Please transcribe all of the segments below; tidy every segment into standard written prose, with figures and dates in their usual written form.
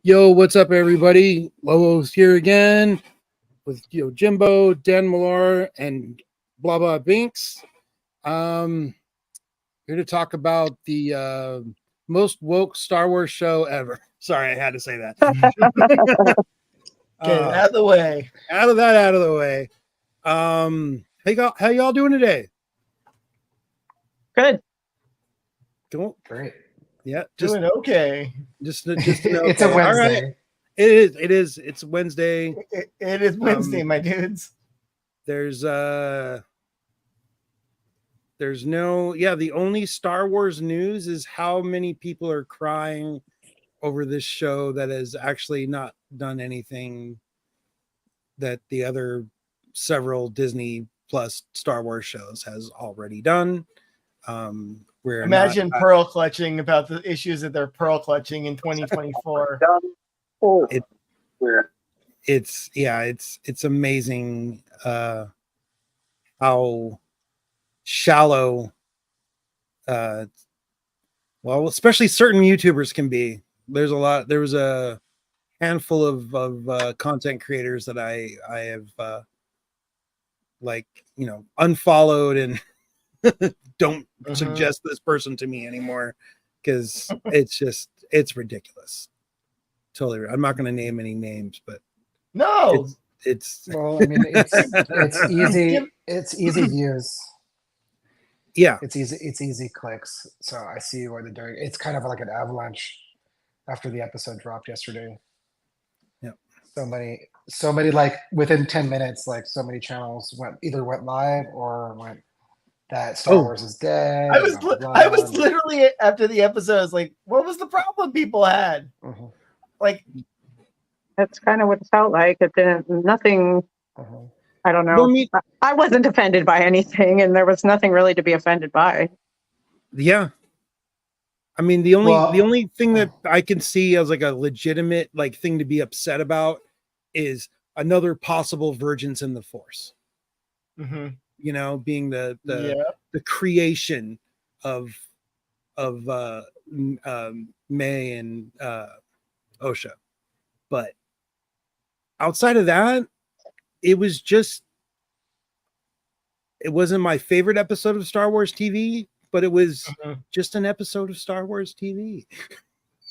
Yo, what's up, everybody? Lobo's here again with YoJimbo, Danamalore, and BlahBlah Binks. Here to talk about the most woke Star Wars show ever. Sorry, I had to say that. Get it out of the way. Out of the way. How y'all doing today? Good. Cool. Great. Yeah, Doing okay. Just an okay. It's a Wednesday. All right. It is. It's Wednesday. It is Wednesday, my dudes. There's the only Star Wars news is how many people are crying over this show that has actually not done anything that the other several Disney plus Star Wars shows has already done. Imagine pearl clutching about the issues that they're pearl clutching in 2024. It's amazing how shallow especially certain YouTubers can be. There was a handful of content creators that I have unfollowed and don't suggest this person to me anymore because it's ridiculous. Totally. I'm not going to name any names, but no, it's well, I mean, it's easy. It's easy views. Yeah, it's easy clicks. So I see what they're doing. It's kind of like an avalanche after the episode dropped yesterday. Yeah, so many like within 10 minutes, like so many channels either went live or went that Star Wars is dead. I was literally after the episode, I was like, what was the problem people had? Mm-hmm. Like, that's kind of what it felt like. It didn't, nothing, I don't know. I wasn't offended by anything, and there was nothing really to be offended by. Yeah. I mean, the only thing that I can see as like a legitimate like thing to be upset about is another possible Virgins in the Force. Mm-hmm. You know, being the creation of May and Osha. But outside of that, it wasn't my favorite episode of Star Wars TV, but it was just an episode of Star Wars TV.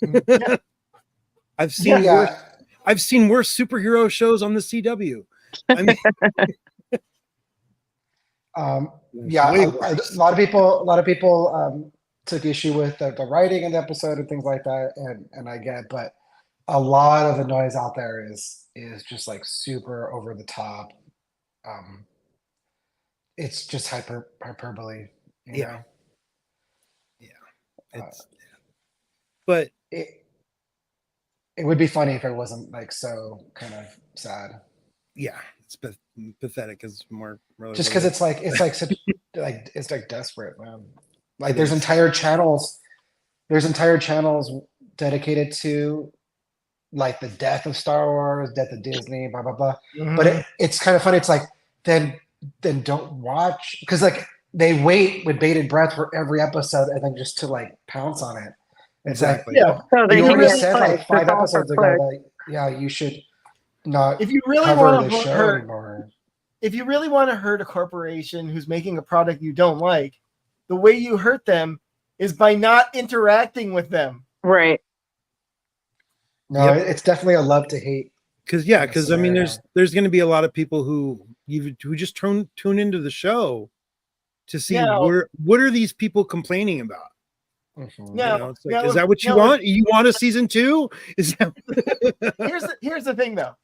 Yeah. I've seen worse superhero shows on the CW. I mean, a lot of people took issue with the writing in the episode and things like that, and I get, but a lot of the noise out there is just like super over the top. It's just hyperbole. You know? But it would be funny if it wasn't like so kind of sad. Yeah, it's pathetic. Is more really just because it's like such like it's like desperate, man. Like there's entire channels dedicated to like the death of Star Wars, death of Disney, blah blah blah. Mm-hmm. But it's kind of funny. It's like then don't watch, because like they wait with bated breath for every episode and then just to like pounce on it. It's exactly. Like, so you already said like 5 episodes ago that you should not if you really want to hurt if you really want to hurt a corporation who's making a product you don't like, the way you hurt them is by not interacting with them. Right. No, it's definitely a love to hate. Because I mean, there's going to be a lot of people who just tune into the show to see what are these people complaining about. Mm-hmm. Is that what you want? You want a season 2? Is that here's the thing though.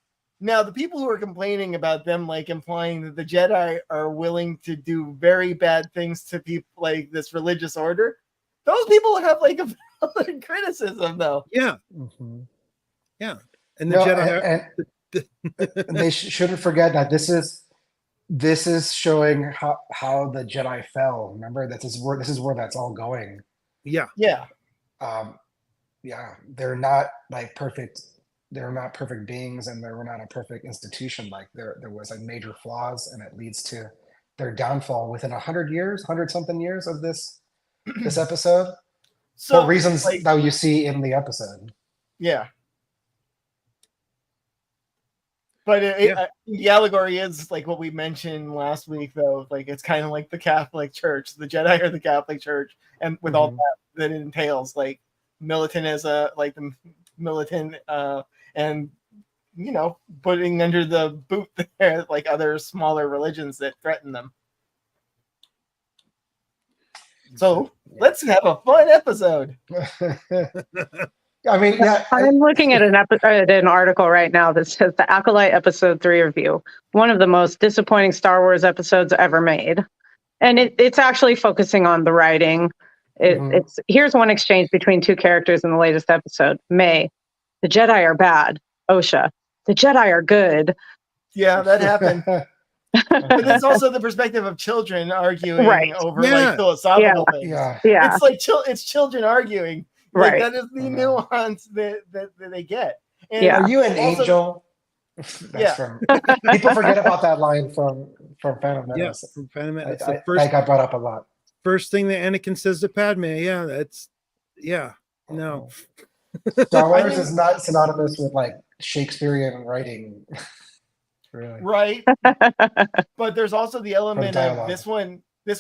Now the people who are complaining about them like implying that the Jedi are willing to do very bad things to people like this religious order, those people have like a valid criticism though. Yeah. Mm-hmm. Yeah. And the Jedi and they shouldn't forget that this is showing how the Jedi fell. Remember, this is where that's all going. Yeah. They're not like perfect. They're not perfect beings, and they were not a perfect institution. Like there was like major flaws, and it leads to their downfall within 100 something years of this episode. So for reasons that you see in the episode. Yeah. But the allegory is like what we mentioned last week, though. Like it's kind of like the Catholic Church. The Jedi are the Catholic Church, and with all that it entails, like militant and putting under the boot there like other smaller religions that threaten them. So let's have a fun episode. I mean, yeah. I'm looking at an article right now that says the Acolyte Episode 3 review, one of the most disappointing Star Wars episodes ever made. And it's actually focusing on the writing. Here's one exchange between two characters in the latest episode. May, the Jedi are bad. Osha, the Jedi are good. Yeah, that happened. But it's also the perspective of children arguing over like philosophical things. Yeah. It's like it's children arguing. Like, Right. that is the nuance that they get. And Are you an angel? Yeah. People forget about that line from Phantom Menace. From Phantom Menace. That got brought up a lot. First thing that Anakin says to Padme. No. Star Wars is not synonymous with like Shakespearean writing. Really. Right. But there's also the element of this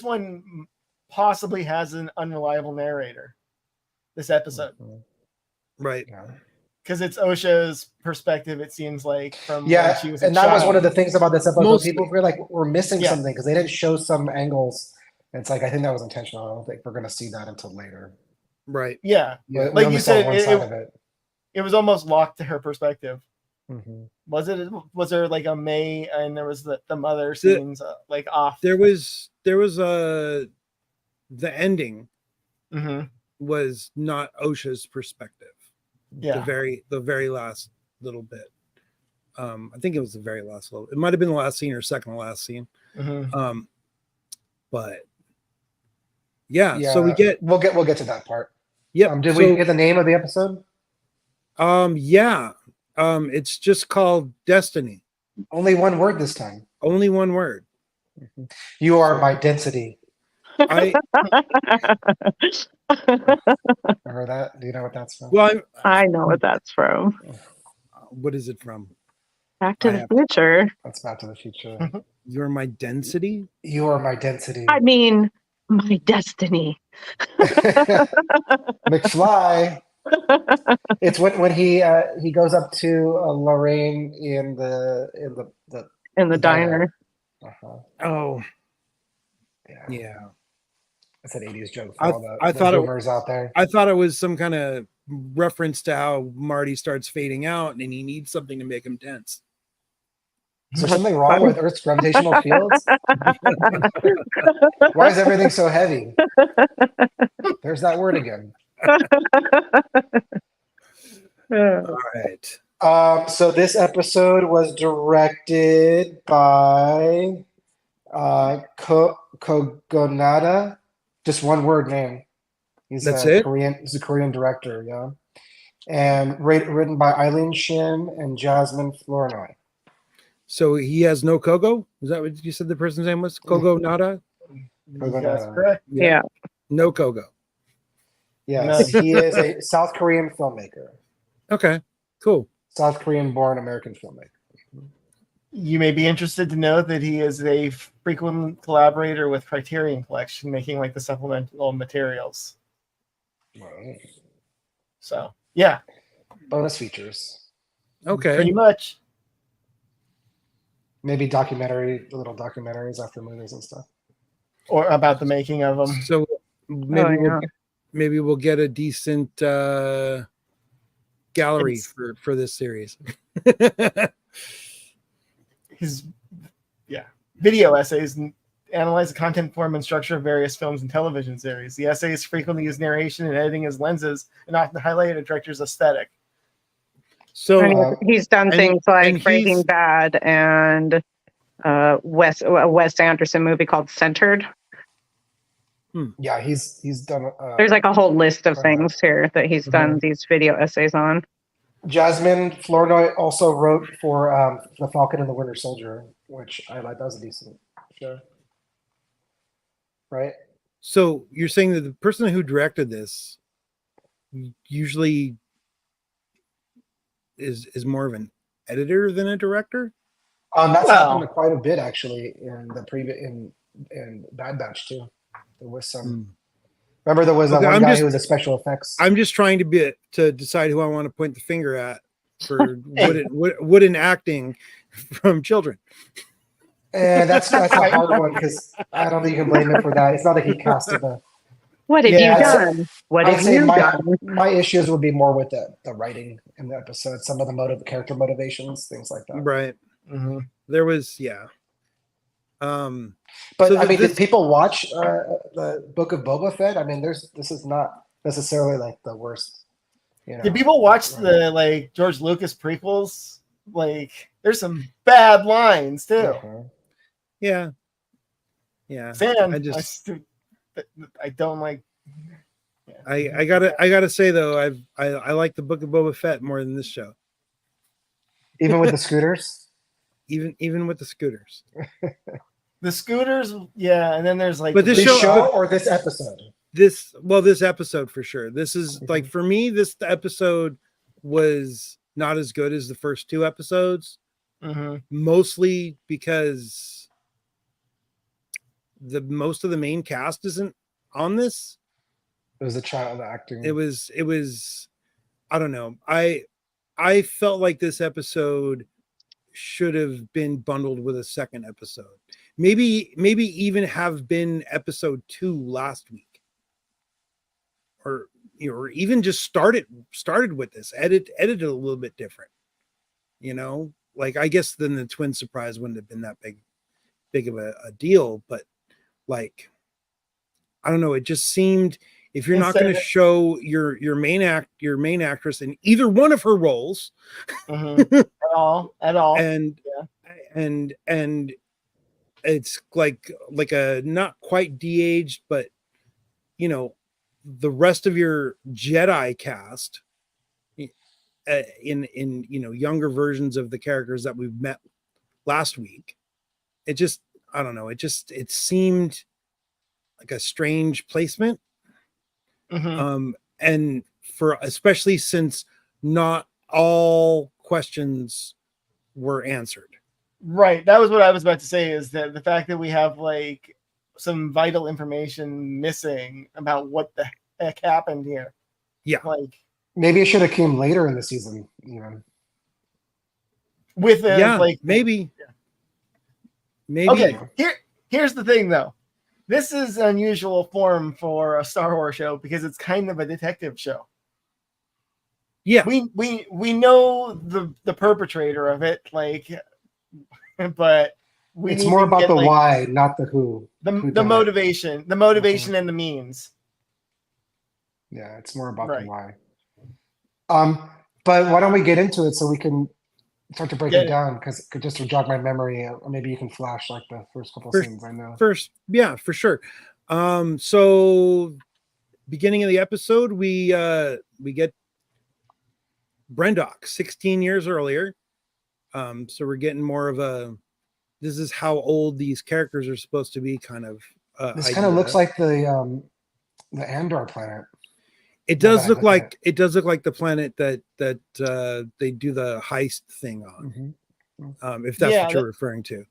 one possibly has an unreliable narrator. This episode. Right. Because it's Osha's perspective, it seems like, from when she was a child. Was one of the things about this episode. People were like, we're missing something because they didn't show some angles. And it's like, I think that was intentional. I don't think we're going to see that until later. Right. Yeah. Like you said, it was almost locked to her perspective. Was there like a May and there was the mother scenes like off? There was the ending was not Osha's perspective. Yeah. The very last little bit. I think it was the very last little. It might have been the last scene or second to last scene. But so we'll get to that part. Yeah. Did we get the name of the episode? It's just called Destiny. Only one word this time. Only one word. You are my density. I remember that. Do you know what that's from? Well, I know what that's from. What is it from? Back to the Future. That's Back to the Future. You're my density. You are my density. I mean, my destiny. McFly. It's when he goes up to Lorraine in the diner. Oh, yeah. It's an 80s joke. I thought it was out there. I thought it was some kind of reference to how Marty starts fading out and he needs something to make him tense. Is there something wrong with Earth's gravitational fields? Why is everything so heavy? There's that word again. All right. So this episode was directed by Kogonada. Just one word name. He's a Korean director, yeah. And written by Eileen Shin and Jasmine Flournoy. So he has no Kogo? Is that what you said the person's name was? Kogonada? That's correct. Yeah. No Kogo. Yes, he is a South Korean filmmaker. Okay, cool. South Korean born American filmmaker. You may be interested to know that he is a frequent collaborator with Criterion Collection, making like the supplemental materials. Right. So, yeah. Bonus features. Okay. Pretty much. Maybe little documentaries after movies and stuff. Or about the making of them. So maybe we'll get a decent gallery for this series. His video essays analyze the content, form, and structure of various films and television series. The essays frequently use narration and editing as lenses and often highlight a director's aesthetic. So he's done things like Breaking Bad and a Wes Anderson movie called Centered. Yeah, he's done. There's like a whole list of things here that he's done these video essays on. Jasmine Flournoy also wrote for The Falcon and the Winter Soldier, which I like. That was a decent show. Right? So you're saying that the person who directed this usually is more of an editor than a director. That's Wow. happened quite a bit actually in the previous in Bad Batch too. There was some. Remember, there was that Okay, one guy who was a special effects. I'm just trying to decide who I want to point the finger at for wooden acting from children. And that's a hard one because I don't think you can blame him for that. It's not like he casted the. What have Yeah, you I'd done? What I'd have say you done? my issues would be more with the writing in the episode, some of the character motivations, things like that. Right. Mhm. There was, But so I mean, this- did people watch the Book of Boba Fett? I mean, this is not necessarily like the worst. You know, Did people watch the like George Lucas prequels? Like, there's some bad lines too. yeah. Fan, I I don't like. I gotta say though, I like the Book of Boba Fett more than this show. Even with the scooters. Even with the scooters. The scooters, yeah, and then there's like But this This show- show or this episode? This episode for sure. This is like, for me, this episode was not as good as the first two episodes, Mhm. mostly because most of the main cast isn't on this. It was the child acting. It was I don't know. I felt like this episode should have been bundled with a second episode. Maybe even have been episode 2 last week. Or even just started with this, edited a little bit different. Like, I guess then the twin surprise wouldn't have been that big of a deal, but like, I don't know, it just seemed, if you're not going to show your main actress in either one of her roles, Mhm. at all, and it's like a not quite de-aged, but the rest of your Jedi cast in younger versions of the characters that we've met last week, it just, I don't know, it seemed like a strange placement. Mhm. And especially since not all questions were answered. Right. That was what I was about to say, is that the fact that we have like some vital information missing about what the heck happened here. Yeah. Like, maybe it should have came later in the season, with maybe. Okay, here's the thing though. This is unusual form for a Star Wars show because it's kind of a detective show. Yeah. We know the perpetrator of it, like, but it's more about the why, not the who. The motivation, and the means. Yeah, it's more about the why. But why don't we get into it so we can start to break it down? Because just to jog my memory, or maybe you can flash like the first couple of scenes. I know. Yeah, for sure. So beginning of the episode, we get Brendok 16 years earlier. So we're getting more of a, this is how old these characters are supposed to be kind of. This kind of looks like the Andor planet. It does look like the planet that they do the heist thing on. If that's what you're referring to.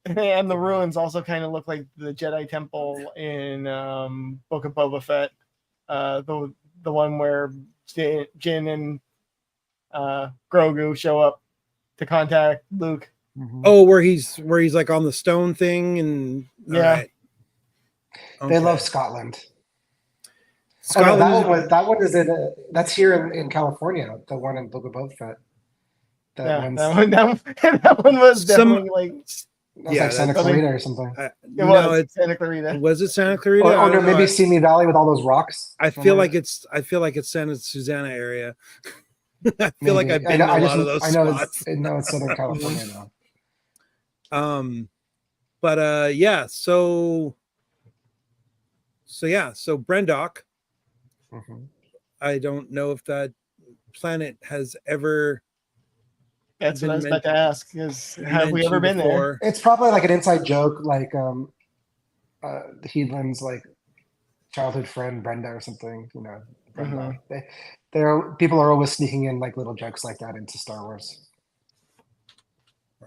And the ruins also kind of look like the Jedi Temple in Book of Boba Fett, the one where Jin and Grogu show up to contact Luke. Oh, where he's like on the stone thing, and yeah, they love Scotland. That one is in. That's here in California. The one in Book of Boba Fett. That one was definitely like. Like Santa Clarita or something. It's Santa Clarita. Was it Santa Clarita? Or no, maybe Simi Valley with all those rocks. I feel like it's Santa Susana area. I feel like I've been to a lot of those spots. I know it's Southern California now. But yeah, so Brendok. I don't know if that planet has ever. That's what I was about to ask. Have we ever been there? It's probably like an inside joke, like the Heedland's like childhood friend Brenda or something. Brenda. People are always sneaking in like little jokes like that into Star Wars.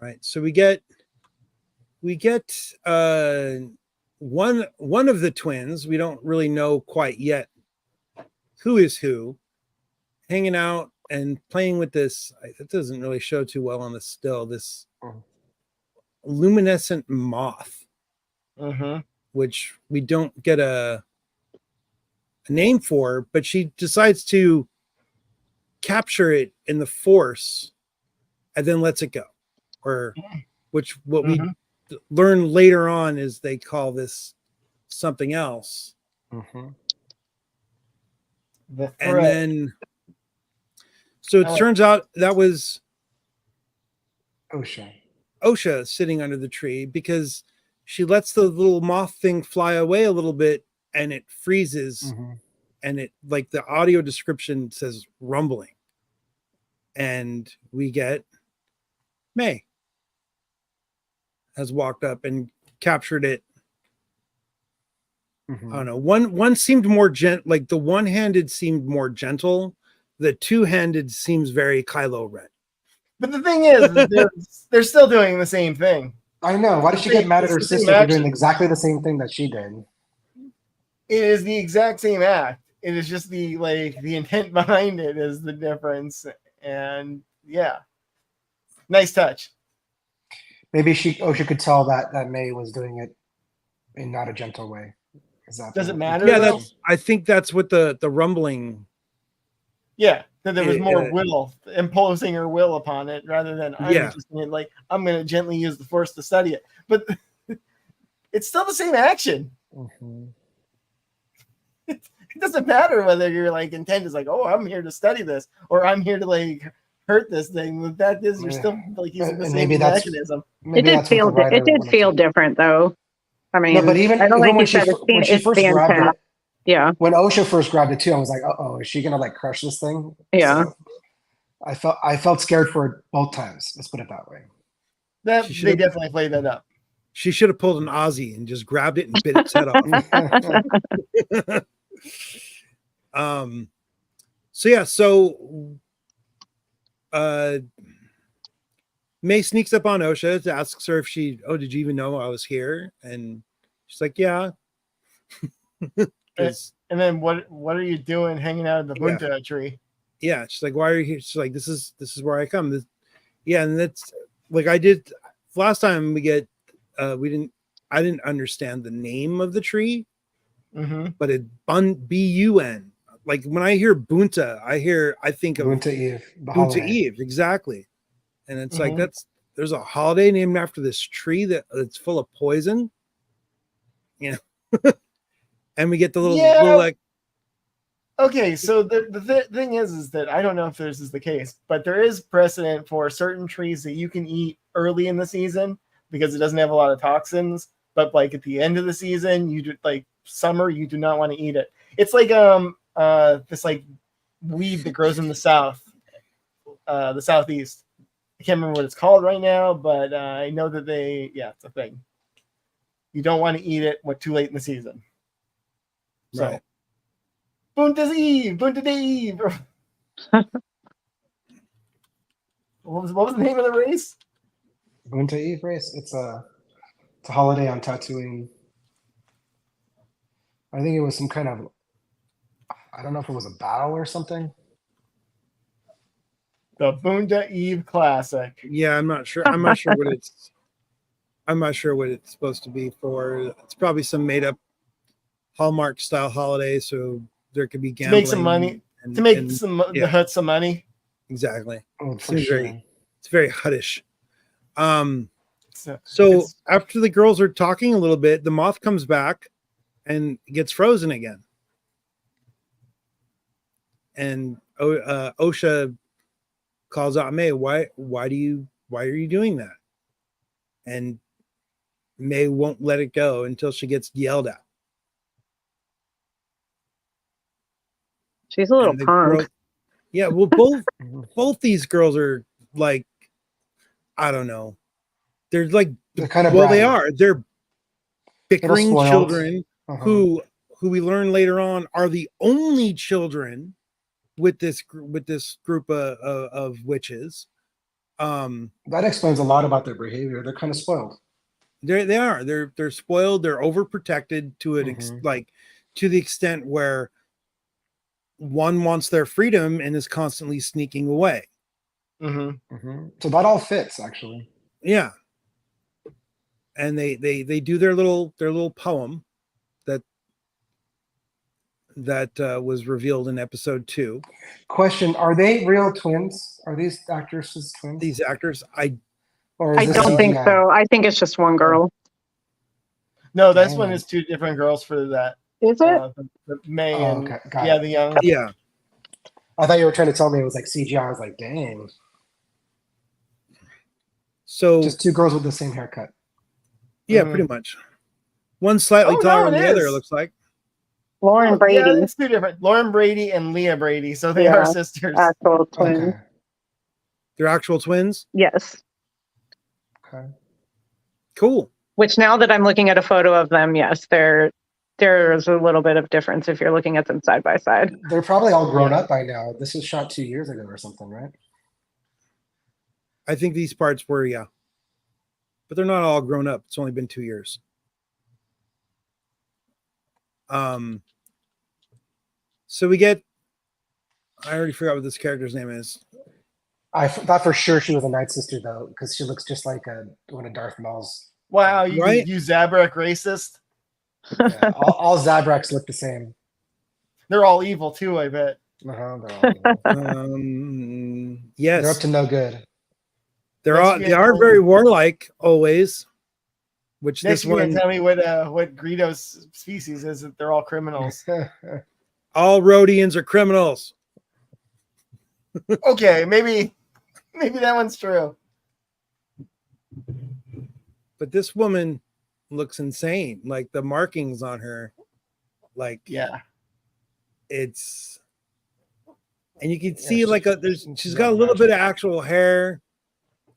Right. So we get one of the twins, we don't really know quite yet who is who, hanging out and playing with this. It doesn't really show too well on the still, this luminescent moth, which we don't get a name for, but she decides to capture it in the force and then lets it go, or which what we learn later on is they call this something else. And then so it turns out that was Osha sitting under the tree, because she lets the little moth thing fly away a little bit and it freezes, and it, like the audio description says, rumbling, and we get May has walked up and captured it. I don't know. One seemed more like the one-handed seemed more gentle. The two-handed seems very Kylo Ren. But the thing is they're still doing the same thing. I know. Why did she get mad at her sister for doing exactly the same thing that she did? It is the exact same act. It is just the intent behind it is the difference. And yeah, nice touch. Maybe Osha could tell that May was doing it in not a gentle way. Does it matter? Yeah, I think that's what the rumbling. Yeah, that there was more will, imposing her will upon it, rather than I'm going to gently use the force to study it. But it's still the same action. It doesn't matter whether your intent is oh, I'm here to study this, or I'm here to hurt this thing. The fact is, you're still using the same mechanism. It did feel different, though. I mean, no, but even when she first grabbed it, yeah. When Osha first grabbed it too, I was like, "Uh-oh, is she gonna crush this thing?" Yeah. So I felt scared for it both times. Let's put it that way. They definitely played that up. She should have pulled an Aussie and just grabbed it and bit its head off. So May sneaks up on Osha, asks her if did you even know I was here? And she's like, yeah. And then what are you doing hanging out in the bunta tree? Yeah, she's like, why are you here? She's like, this is where I come. And that's I did last time we get I didn't understand the name of the tree, but it B-U-N. When I hear bunta, I think of Bunta Eve. Bunta Eve, exactly. And it's there's a holiday named after this tree that's full of poison. And we get the little okay, so the thing is that I don't know if this is the case, but there is precedent for certain trees that you can eat early in the season because it doesn't have a lot of toxins, but at the end of the season, you do summer, you do not want to eat it. It's this weed that grows in the south, the southeast. I can't remember what it's called right now, but I know that it's a thing. You don't want to eat it too late in the season. So, right. Bunta Eve. What was the name of the race? Bunta Eve race. It's a holiday on Tatooine. I think it was some kind of, I don't know if it was a battle or something. The Bunta Eve Classic. Yeah, I'm not sure what it's. I'm not sure what it's supposed to be for. It's probably some made up Hallmark style holiday, so there could be gambling. To make some money. The Hut some money. Exactly. Oh, for sure. It's very Huttish. So after the girls are talking a little bit, the moth comes back and gets frozen again. And Osha calls out May, why are you doing that? And May won't let it go until she gets yelled at. She's a little punk. Yeah, well, both these girls are I don't know. They're kind of bratty. They are. They're bickering children who we learn later on are the only children with this group of witches. That explains a lot about their behavior. They're kind of spoiled. They are. They're spoiled. They're overprotected to it, Mhm. like to the extent where one wants their freedom and is constantly sneaking away. So that all fits, actually. Yeah. And they do their little poem that was revealed in episode 2. Question: are they real twins? Are these actresses twins? These actors, Or is I this don't think CGI? so. I think it's just one girl. No, this Dang. one is 2 different girls for that. Is it? The May Oh, and okay. Got yeah, it. the young. yeah. I thought you were trying to tell me it was like CGI. I was like, dang. So Just 2 girls with the same haircut. yeah, Mhm. pretty much. One slightly Oh, taller no, than it the other, it is. looks like. Lauren Brady, Yeah, it's 2 different. Lauren Brady and Leah Brady. So they Yeah. are sisters. actual twin. Okay. They're actual twins. Yes. Okay. Cool. Which now that I'm looking at a photo of them, yes, there's a little bit of difference if you're looking at them side by side. They're probably all grown Yeah. up by now. This was shot 2 years ago or something, right? I think these parts were, yeah. But they're not all grown up. It's only been 2 years. So we get, I already forgot what this character's name is. I thought for sure she was a Night Sister though, because she looks just like one of Darth Maul's. Wow, you Right? Zabrak racist. Yeah, all Zabraks look the same. They're all evil too, I bet. Uh-huh, they're all evil. Yes. They're up to no good. They Next you are gotta very warlike always. Which Next, this you're one, gonna tell me what Greedo's species is. That they're all criminals. all Rhodians are criminals. Okay, maybe that one's true. But this woman looks insane. Like the markings on her, like Yeah. it's, and you can Yeah, see like she's got a little bit of actual hair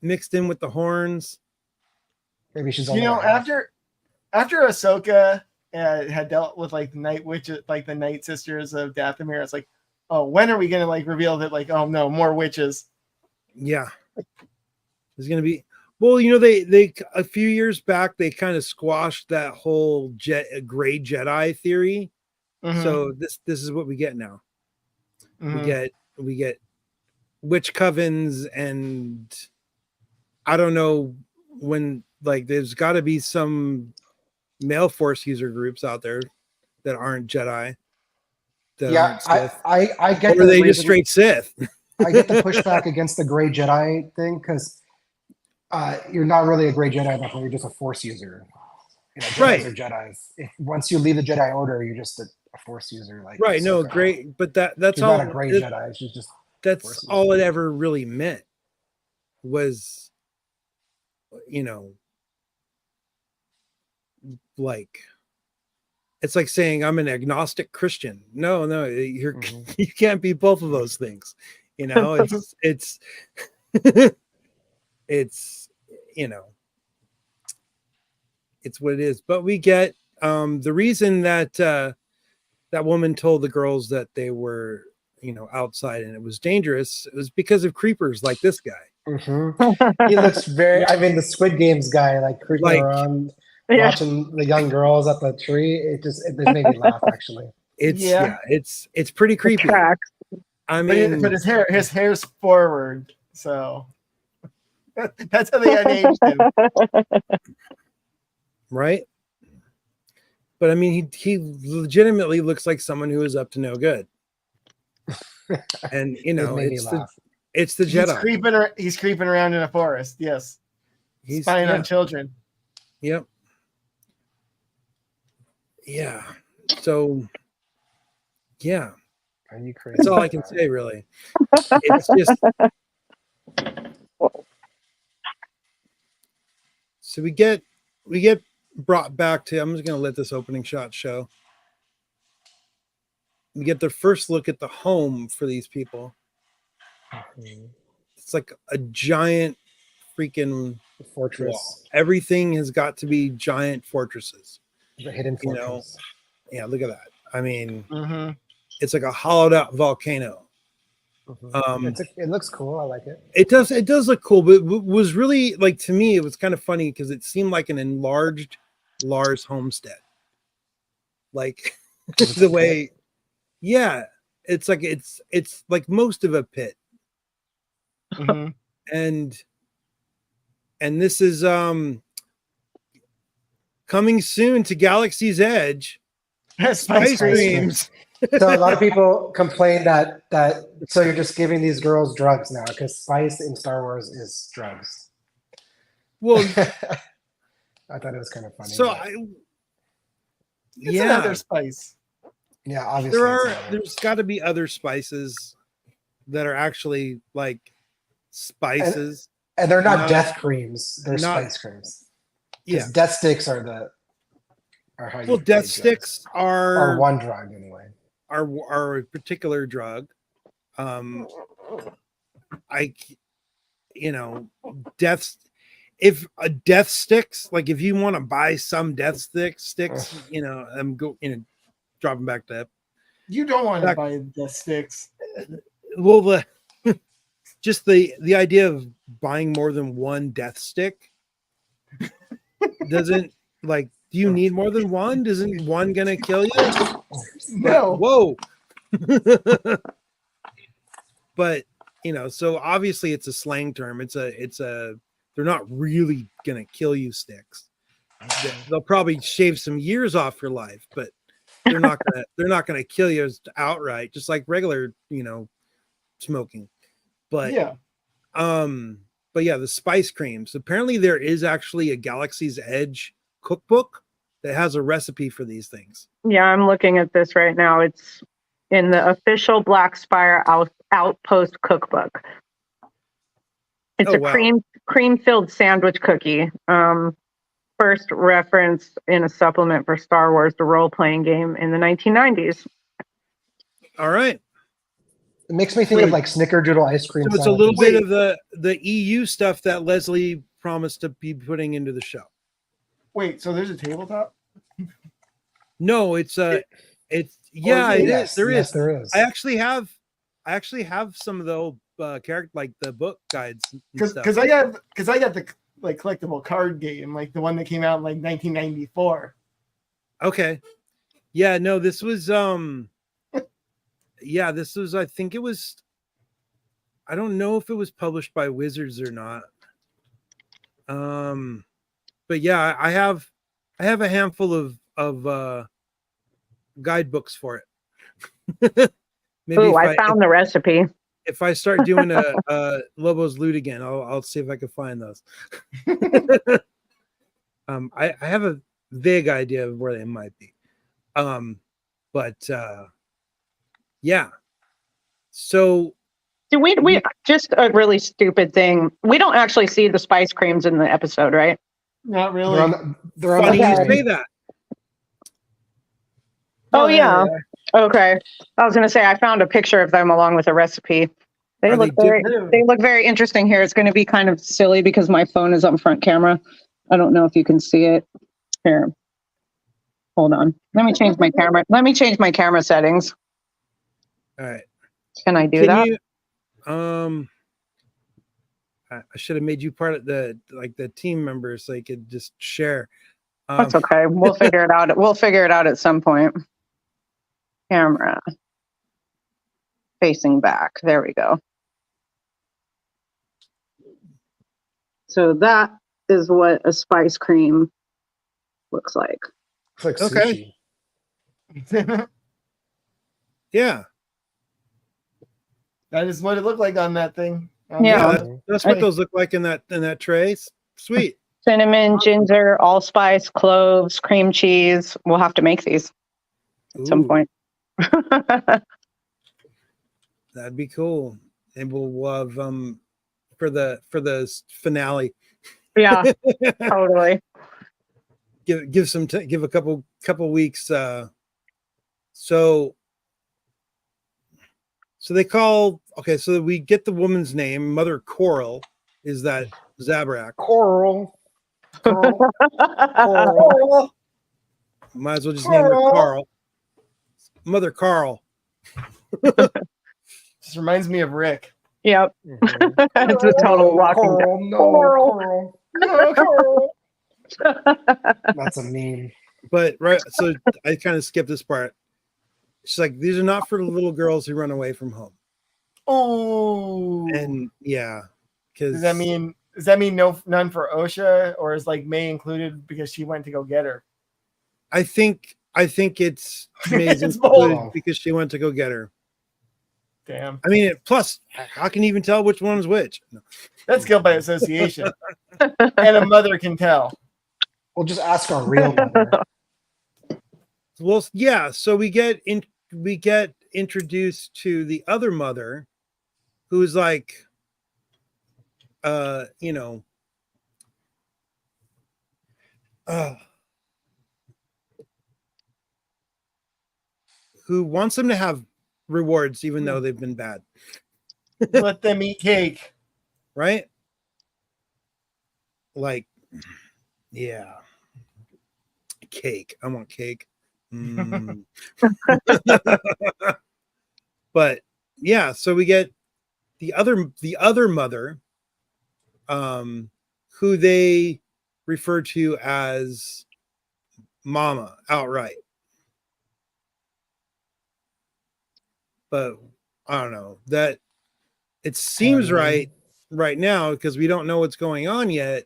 mixed in with the horns. Maybe she's You only know, a half. after Ahsoka had dealt with like the Night Witches, like the Night Sisters of Dathomir, it's like, oh, when are we gonna like reveal that? Like, oh no, more witches. Yeah, there's gonna be. Well, you know, they a few years back they kind of squashed that whole gray Jedi theory. Mhm. So this is what we get now. Mhm. We get witch covens, and I don't know when. Like, there's got to be some male Force user groups out there that aren't Jedi. That Yeah, aren't Sith. I get Or are the they just reason- straight Sith? I get the pushback against the gray Jedi thing because you're not really a gray Jedi at that point. You're just a Force user. You know, Jedis Right. are Jedis. Once you leave the Jedi Order, you're just a Force user. Like Right. No, Ahsoka. great. But that's She's all. not a gray Jedi. She's just That's Force user. all it ever really meant was, you know, like, it's like saying I'm an agnostic Christian. No, you're Mhm. you can't be both of those things. You know, it's it's, you know, it's what it is. But we get the reason that that woman told the girls that they were, you know, outside and it was dangerous. It was because of creepers like this guy. He looks very. I mean, the Squid Games guy, like creeping Like- around, Yeah. watching the young girls at the tree. It made me laugh. Actually, It's Yeah. it's pretty creepy. Track. I But, mean, but his hair's forward, so that's how they unaged him. right? But I mean, he legitimately looks like someone who is up to no good. And you it know, made me it's laugh. the Jedi. He's creeping around in a forest. Yes, He's spying yeah, on children. yep. Yeah. So yeah, Are you crazy? that's all I can say really. It's just so we get brought back to, I'm just gonna let this opening shot show. We get the first look at the home for these people. It's like a giant freaking The fortress, wall. Everything has got to be giant fortresses. the hidden You know, fortress. Yeah, look at that. I mean, Mm-hmm. it's like a hollowed out volcano. It looks cool. I like it. It does look cool, but it was really like, to me, it was kind of funny because it seemed like an enlarged Lars homestead. Like the way, yeah, it's like most of a pit. Mhm. And this is coming soon to Galaxy's Edge. Spice creams. So a lot of people complain that so you're just giving these girls drugs now because spice in Star Wars is drugs. Well, I thought it was kind of funny. so but It's another spice. yeah, obviously there's got to be other spices that are actually like spices, and they're not No. death creams. They're Not- spice creams. yeah. Because death sticks are how you Well, make death drugs. sticks are are one drug anyway. are a particular drug. Deaths. If a death sticks, like if you want to buy some death sticks, dropping back to You don't want to Back- buy the sticks. well, just the idea of buying more than one death stick doesn't, like, do you need more than one? Isn't one gonna kill you? No. Whoa. But so obviously it's a slang term. It's a they're not really gonna kill you sticks. They'll probably shave some years off your life, but they're not gonna kill you outright, just like regular smoking. But Yeah. the spice creams, apparently there is actually a Galaxy's Edge cookbook that has a recipe for these things. Yeah, I'm looking at this right now. It's in the official Black Spire Outpost cookbook. It's Oh, wow. cream filled sandwich cookie. First reference in a supplement for Star Wars, the role playing game in the 1990s. All right. It makes me think of like Snickerdoodle ice cream. So it's a little sandwiches. bit of the EU stuff that Leslie promised to be putting into the show. Wait, so there's a tabletop? No, it is. Yes, There yes, is. there is. I actually have some of the old character, like the book guides and stuff. Because I got the like collectible card game, like the one that came out in like 1994. Okay. Yeah, no, this was I think it was, I don't know if it was published by Wizards or not. But yeah, I have a handful of guidebooks for it. Maybe Ooh, I found the recipe. if I start doing a Lobo's Loot again, I'll see if I can find those. I have a vague idea of where they might be. Yeah. So Do we just a really stupid thing? We don't actually see the spice creams in the episode, right? Not really. They're on funny the you Okay. say that. Oh, there yeah. they are. Okay. I was gonna say I found a picture of them along with a recipe. They Are look they very they look very interesting here. It's gonna be kind of silly because my phone is on front camera. I don't know if you can see it. Here. Hold on. Let me change my camera. Let me change my camera settings. All right. Can I do Can that? you I should have made you part of the team member so you could just share. That's okay. We'll figure it out. We'll figure it out at some point. Camera. Facing back. There we go. So that is what a spice cream looks like. It's like Okay. sushi. Yeah. That is what it looked like on that thing. Yeah. That's what those look like in that tray. Sweet. Cinnamon, ginger, allspice, cloves, cream cheese. We'll have to make these at some Ooh, point. that'd be cool. And we'll have for the finale. Yeah, totally. Give a couple weeks. So they call, okay, so we get the woman's name, Mother Coral. Is that Zabrak? Coral. Might as well just name her Carl. Mother Carl. Just reminds me of Rick. Yep. Mhm. It's a total walking dead. Coral, no, Coral. Coral. No, Carl. That's a meme. But right, so I kind of skipped this part. She's like, these are not for the little girls who run away from home. Oh. And yeah, because Does that mean none for OSHA, or is like May included because she went to go get her? I think it's May's It's included both. because she went to go get her. Damn. I mean, plus, how can you even tell which one's which? That's guilt by association. And a mother can tell. We'll just ask our real mother. Well, yeah. So we get introduced to the other mother, who's like, you know, who wants them to have rewards even though they've been bad, Let them eat cake. right? Like, yeah, cake. I want cake. Mm. But yeah, so we get the other mother, who they refer to as Mama outright. But I don't know, that it seems right now because we don't know what's going on yet.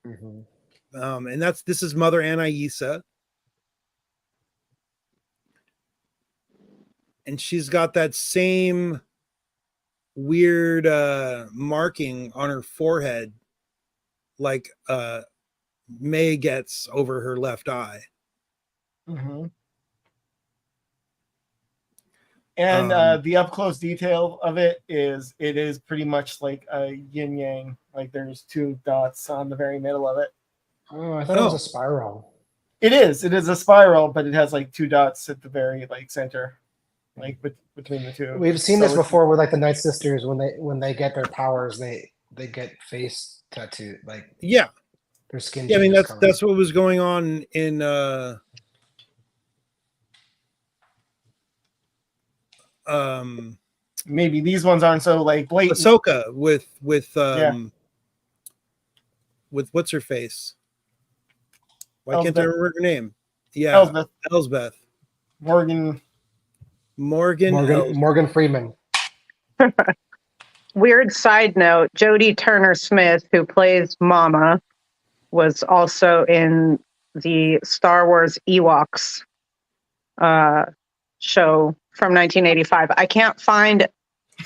Mhm. And this is Mother Anaisa. And she's got that same weird marking on her forehead like May gets over her left eye. Mm-hmm. And the up close detail of it is pretty much like a yin yang. Like there's two dots on the very middle of it. Oh, I thought it was a spiral. It is a spiral, but it has like two dots at the very like center, like between the two. We've seen So this it's- before with like the Night Sisters when they get their powers, they get face tattoo, like Yeah. their skin. Yeah, I mean changes color. that's what was going on in Maybe these ones aren't so like blatant. Ahsoka with Yeah. with what's her face? Why can't Elsbeth. I remember her name? Yeah, Elsbeth. Morgan Morgan Freeman. Weird side note, Jodie Turner-Smith, who plays Mama, was also in the Star Wars Ewoks show from 1985. I can't find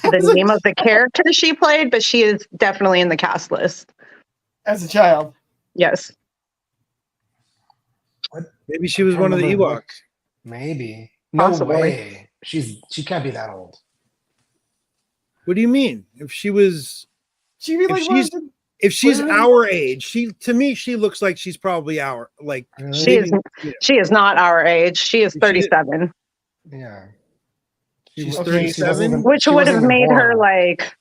the name of the character she played, but she is definitely in the cast list. As a child. Yes. Maybe she was one of the Ewoks. Maybe. No Possibly. way. She can't be that old. What do you mean? If she was, She be if like she's one of the- if she's What do you our age, to me she looks like she's probably our like Really? She is yeah. she is not our age. She is 37, Yeah. She's Okay, 37. which she would wasn't have even made her born. like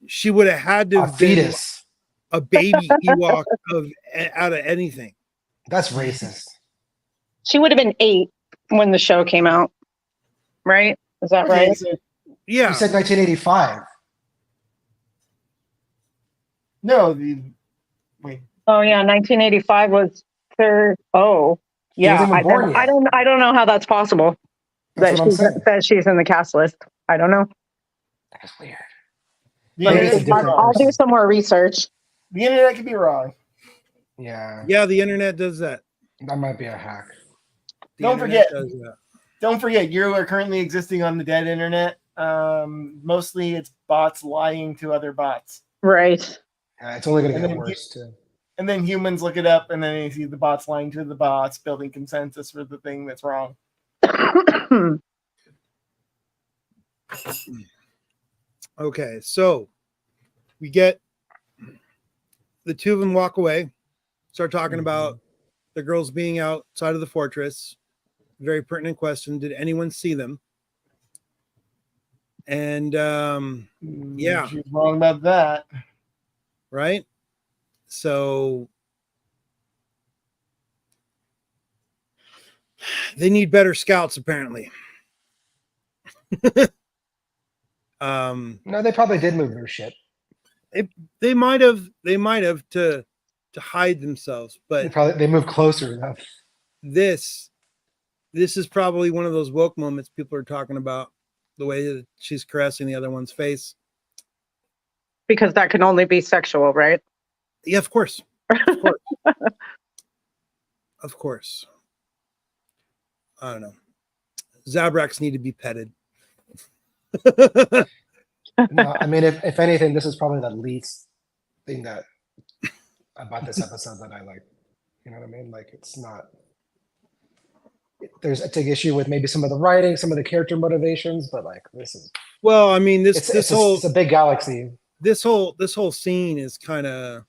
She would have had to A have been fetus. a baby Ewok out of anything. That's racist. she would have been 8 when the show came out. Right? Is that Okay, right? so- Yeah. You said 1985. no, wait. Oh yeah, 1985 was third. Oh yeah, wasn't even born I yet. don't know how that's possible. That's what I'm saying. That she's in the cast list. I don't know. That's weird. The Maybe internet it's a could be different wrong. I'll do some more research. The internet could be wrong. Yeah. Yeah, the internet does that. That might be a hack. The Don't internet forget. does that. Don't forget, you are currently existing on the dead internet. Mostly it's bots lying to other bots. Right. Yeah, it's only gonna And get then worse too. And then humans look it up, and then they see the bots lying to the bots, building consensus for the thing that's wrong. Okay, so we get the two of them walk away, start talking about the girls being outside of the fortress. Very pertinent question. Did anyone see them? And yeah, She's wrong about that. right. So they need better scouts, apparently. No, they probably did move their ship. They might have to hide themselves, but They moved closer enough. this is probably one of those woke moments people are talking about, the way that she's caressing the other one's face. Because that can only be sexual, right? Yeah, of course. Of course. Of course. I don't know. Zabraks need to be petted. No, I mean, if anything, this is probably the least thing that about this episode that I like. You know what I mean? Like, it's not. I take issue with maybe some of the writing, some of the character motivations, but like this is. Well, I mean, It's a big galaxy. This whole scene is kind of,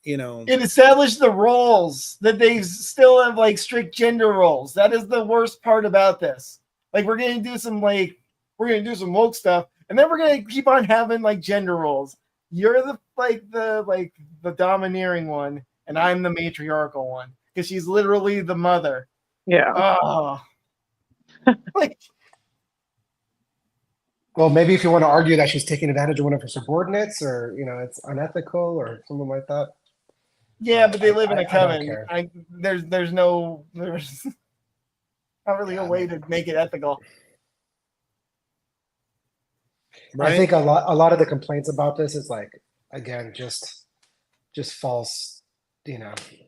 It established the roles that they still have, like, strict gender roles. That is the worst part about this. Like, we're gonna do some woke stuff, and then we're gonna keep on having like gender roles. You're the domineering one, and I'm the matriarchal one because she's literally the mother. Yeah. Oh, like. Well, maybe if you want to argue that she's taking advantage of one of her subordinates, or it's unethical or something like that. Yeah, but they live in a I don't coven. care. There's not really a way to make it ethical. right? I think a lot of the complaints about this is like, again, just false,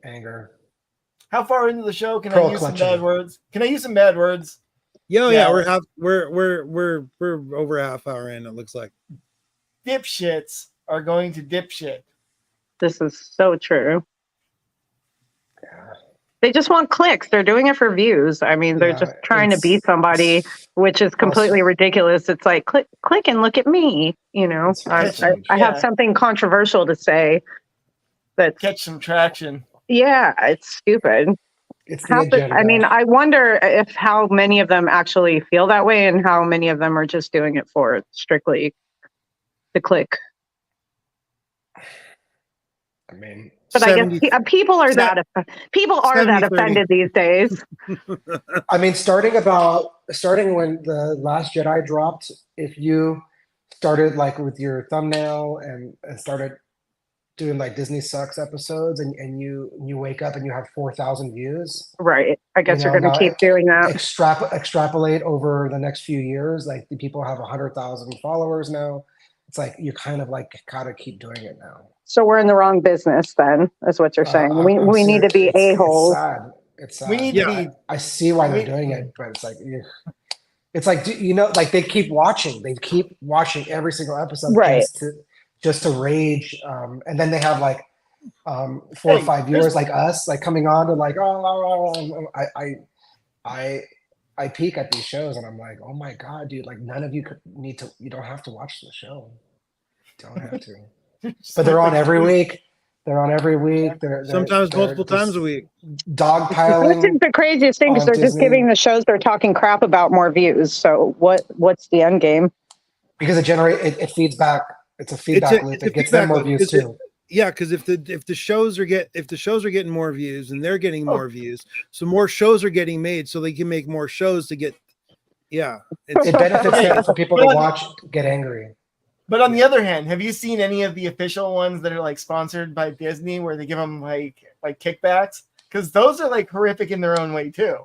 anger. How far into the show can Pearl I use some clutching. bad words? Can I use some bad words? Yeah, Yeah. we're over a half hour in, it looks like. Dipshits are going to dipshit. This is so true. Yeah. They just want clicks. They're doing it for views. I mean, they're Yeah, just trying to it's- be somebody, which is completely ridiculous. It's like, click and look at me. It's huge. I have something controversial to say. Catch some traction. Yeah, it's stupid. It's the agenda. I mean, I wonder if how many of them actually feel that way and how many of them are just doing it for strictly the click. I mean, But 70 I guess people are that 70-30. offended these days. I mean, starting when the Last Jedi dropped, if you started like with your thumbnail and started doing like Disney Sucks episodes, and you wake up and you have 4,000 views, Right. I guess you're going now to keep doing that. extrapolate over the next few years, like the people have 100,000 followers now. It's like you kind of like gotta keep doing it now. So we're in the wrong business then, is what you're saying. I'm We need to be serious. a-holes. It's sad. We need Yeah. to be. I see why they're doing it, but it's like, it's like, like they keep watching. They keep watching every single episode, Right. just to rage. And then they have like 4 or 5 viewers like us, like coming on and like, I peek at these shows and I'm like, oh my God, dude, like none of you you don't have to watch the show. You don't have to. But they're on every week. They're Sometimes multiple times a week. This Dogpiling. is the craziest thing because on they're just Disney. giving the shows they're talking crap about more views. So what's the end game? Because it feeds back. It's a feedback loop. It's a It gets them feedback more loop. views too. Yeah, because if the shows are getting more views and they're getting Oh. more views, so more shows are getting made, so they can make more shows to get. Yeah, It it's, benefits Okay. them for people to watch, get angry. But on the other hand, have you seen any of the official ones that are like sponsored by Disney where they give them like kickbacks? Because those are like horrific in their own way too.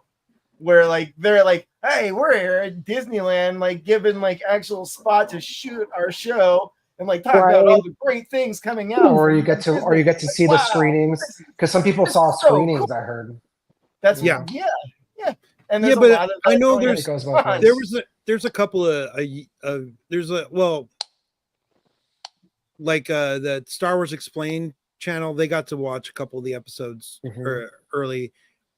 Where like they're like, hey, we're here at Disneyland, like giving like actual spot to shoot our show and like talk about all the great things coming out. Or you get to see the Wow. screenings, because some people This saw is so screenings. cool. I heard. That's Yeah. yeah. And there's but a lot of I know going there's- It goes both on. ways. there's a couple of the Star Wars Explained channel. They got to watch a couple of the episodes Mhm. early.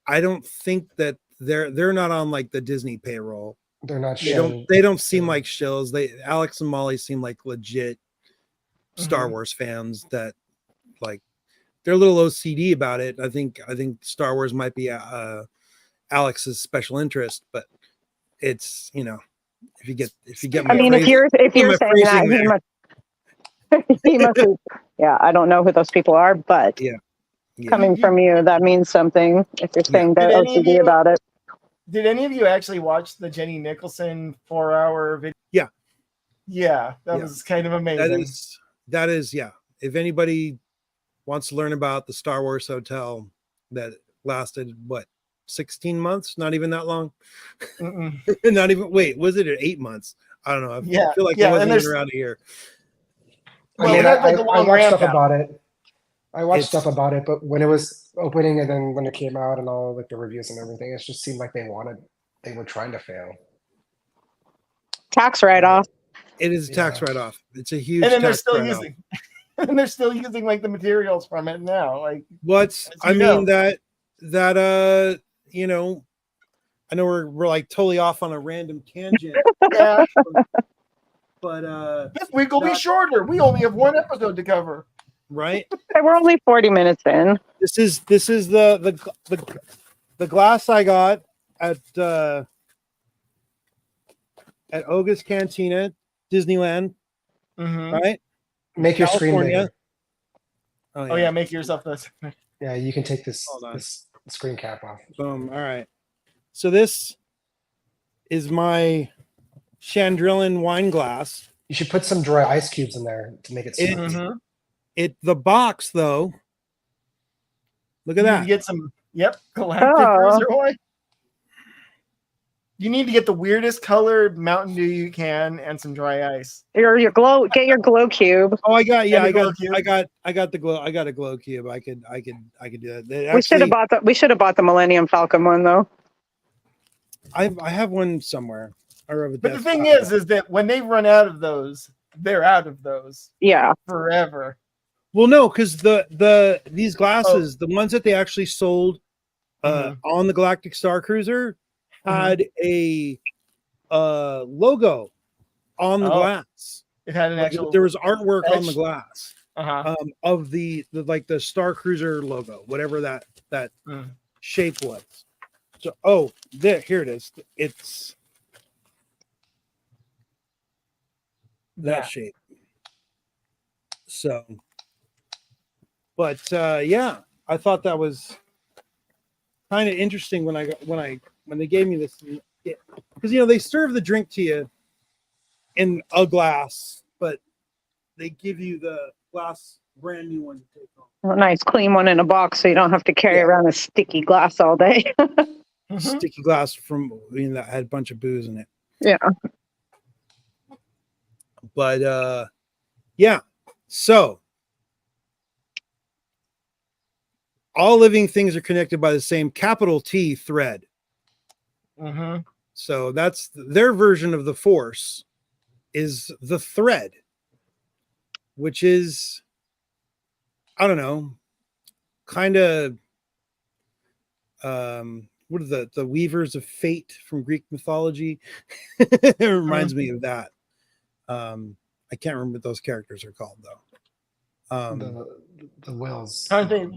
I don't think that they're not on like the Disney payroll. They're not They showing. don't seem like shills. Alex and Molly seem like legit Star Mhm. Wars fans that like they're a little OCD about it. I think Star Wars might be Alex's special interest, but it's if you get I mean, if you're saying my that, phrasing he there. must. He must. Yeah, I don't know who those people are, but Yeah. coming from you, that means something. If you're saying Did they're any of OCD you- about it, Did any of you actually watch the Jenny Nicholson 4-hour video? Yeah. Yeah, that Yeah. was kind of amazing. That is, yeah. If anybody wants to learn about the Star Wars hotel that lasted, what, 16 months? Not even that long. Not even, wait, was it 8 months? I don't know. I Yeah, feel like yeah, it wasn't and even around here. Well, I it mean, had, like, a I long watched ramp stuff out. about it. I watched It's- stuff about it, but when it was opening and then when it came out and all like the reviews and everything, it just seemed like they were trying to fail. Tax write-off. It is a tax Yeah. write-off. It's a huge And then they're tax still write-off. using and they're still using like the materials from it now. Like, What's, As I you mean, know. that you know, I know we're like totally off on a random tangent, yeah, but this week will be shorter. We only have one episode to cover. right? We're only 40 minutes in. This is the glass I got at Oga's Cantina, Disneyland, Mhm. right? Make your screen California. bigger. Oh yeah, make yourself this. Yeah, you can take this Hold on. this screen cap off. Boom. All right. So this is my Chandrillin wine glass. You should put some dry ice cubes in there to make it It- smoky. The box though. Look at You need that. to get some. Yep, Galactic Oh. Cruiser Oil. You need to get the weirdest colored Mountain Dew you can and some dry ice. Your glow. Get your glow cube. Oh, I got And the glow cube. I got the glow. I got a glow cube. I could do that. They We should have actually- bought we should have bought the Millennium Falcon one though. I have one somewhere. But the thing is that when they run out of those, they're out of those Yeah. forever. well, no, because these glasses, the ones that they actually sold on the Galactic Star Cruiser, had a logo on the glass. It had an Like, actual. there was artwork on the etched- glass Uh-huh. of the like the Star Cruiser logo, whatever that Mm. shape was. So here it is. It's that Yeah. shape. So, but yeah, I thought that was kind of interesting when they gave me this, because they serve the drink to you in a glass, but they give you the glass brand new one to take home. A nice clean one in a box so you don't have to carry Yeah. around a sticky glass all day. Mhm. Sticky glass from that had a bunch of booze in it. Yeah. But yeah, so all living things are connected by the same capital T thread. Mhm. So that's their version of the force is the thread, which is, I don't know, kind of what are the weavers of fate from Greek mythology? It reminds me of that. I can't remember what those characters are called though. The wills. Aren't they?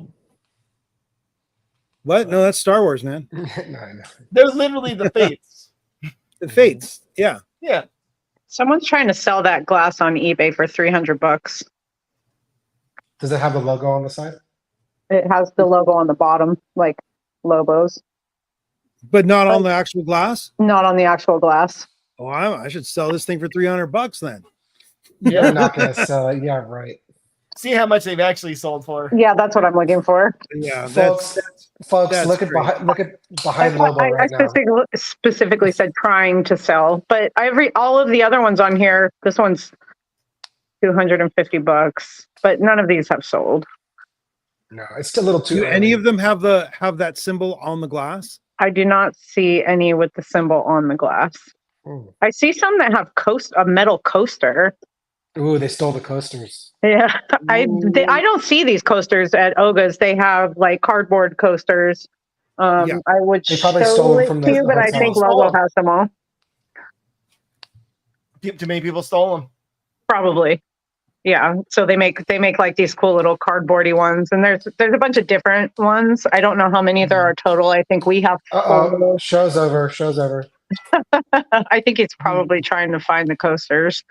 What? No, that's Star Wars, man. No, I know. They're literally the fates. The fates. Yeah. Yeah. Someone's trying to sell that glass on eBay for $300. Does it have the logo on the side? It has the logo on the bottom, like Lobo's, But not on the actual glass. not on the actual glass. Oh, I should sell this thing for $300 then. Yeah. You're not gonna sell it. Yeah, right. See how much they've actually sold for. Yeah, that's what I'm looking for. Yeah, Folks, that's look at great. behind That's what Lobo right now. specifically said trying to sell, but all of the other ones on here, this one's $250, but none of these have sold. No, it's still a little too. Do early. any of them have that symbol on the glass? I do not see any with the symbol on the glass. I see some that have a metal coaster. Ooh, they stole the coasters. Yeah, I don't see these coasters at Oga's. They have like cardboard coasters. Yeah. I would They probably show stole them it from to the you, but I hotel. think Lobo has them all. Too many people stole them. Probably. Yeah. So they make like these cool little cardboardy ones, and there's a bunch of different ones. I don't know how many there are total. I think we have. Uh-oh, show's over. Show's over. I think he's probably trying to find the coasters.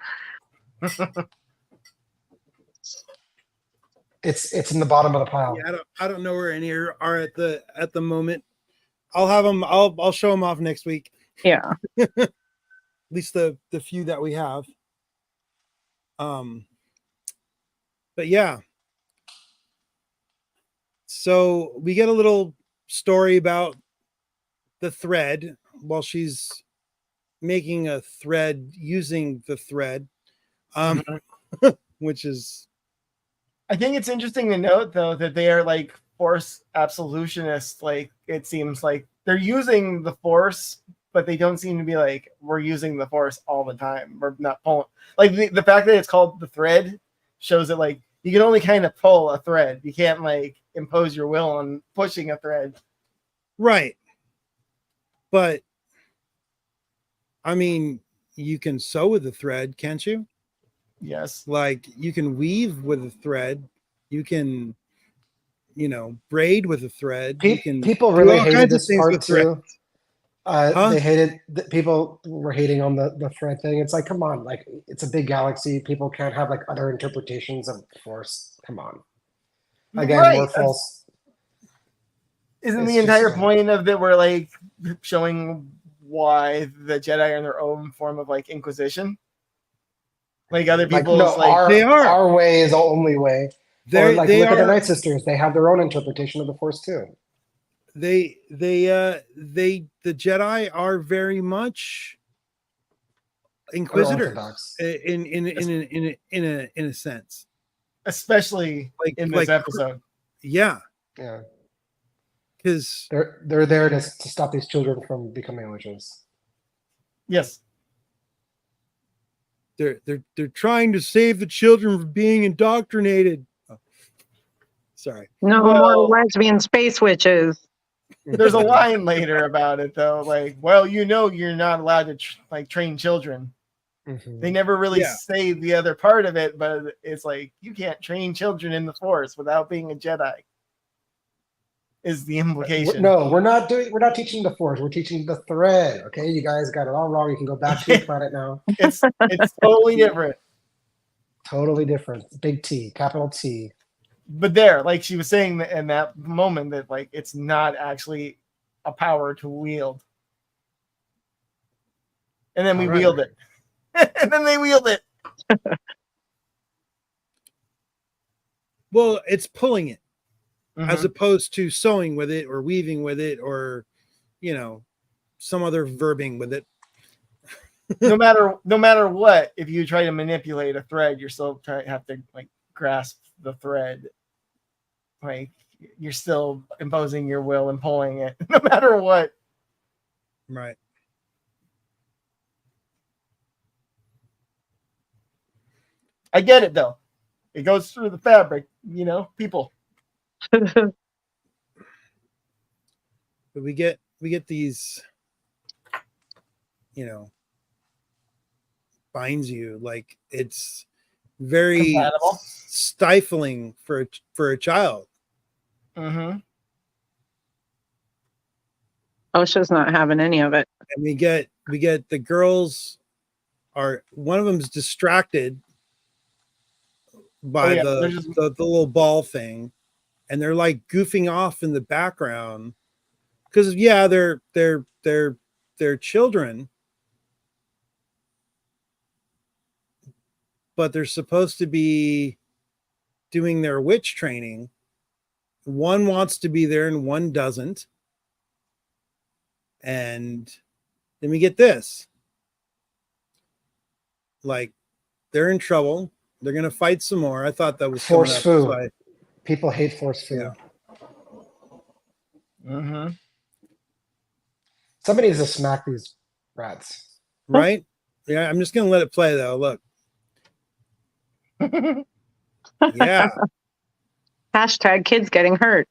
It's in the bottom of the pile. Yeah, I don't know where any are at the moment. I'll have them. I'll show them off next week. Yeah. At least the few that we have. But yeah. So we get a little story about the thread while she's making a thread using the thread, which is. I think it's interesting to note though that they are like force absolutionists. Like it seems like they're using the force, but they don't seem to be like we're using the force all the time. We're not pulling. Like the fact that it's called the thread shows that like you can only kind of pull a thread. You can't like impose your will on pushing a thread. Right. But I mean, you can sew with a thread, can't you? Yes. Like you can weave with a thread. You can, braid with a thread. You can People do really all hated kinds of this things part with thread. too. They hated people were hating on the thread thing. It's like, come on, like it's a big galaxy. People can't have like other interpretations of force. Come on. Again, Right. more false. Isn't It's the entire just, point of that we're like showing why the Jedi are their own form of like Inquisition? Like other like people's no, They are. our way is the only way. Or like They look at the are. Night Sisters. They have their own interpretation of the force too. The Jedi are very much inquisitors Orthodox. in a sense, especially in this episode. Yeah, Yeah, because they're there to stop these children from becoming witches. Yes, they're trying to save the children from being indoctrinated. Oh, sorry. No more lesbian space witches. There's a line later about it though, like, well, you're not allowed to train children. Mm-hmm. They never really say the other part of it, but it's like you can't train children in the Force without being a Jedi. Is the implication? No, we're not teaching the force. We're teaching the thread. Okay, you guys got it all wrong. You can go back to your planet now. It's totally different. Totally different. Big T, capital T. But there, like she was saying in that moment, that like it's not actually a power to wield. And then we wield it. And then they wield it. Well, it's pulling it as opposed to sewing with it or weaving with it or, some other verbing with it. no matter what, if you try to manipulate a thread, you're still have to like grasp the thread. Like you're still imposing your will and pulling it, no matter what. Right. I get it though. It goes through the fabric, people. But we get these, binds you, like it's very compatible. Stifling for a child. OSHA's not having any of it. And we get the girls are, one of them's distracted by the little ball thing, and they're like goofing off in the background because they're children, but they're supposed to be doing their witch training. One wants to be there and one doesn't. And then we get this. Like, they're in trouble. They're going to fight some more. I thought that was force food. People hate force food. Yeah. Somebody needs to smack these rats. Right? Yeah, I'm just going to let it play, though. Look. Yeah. Hashtag kids getting hurt.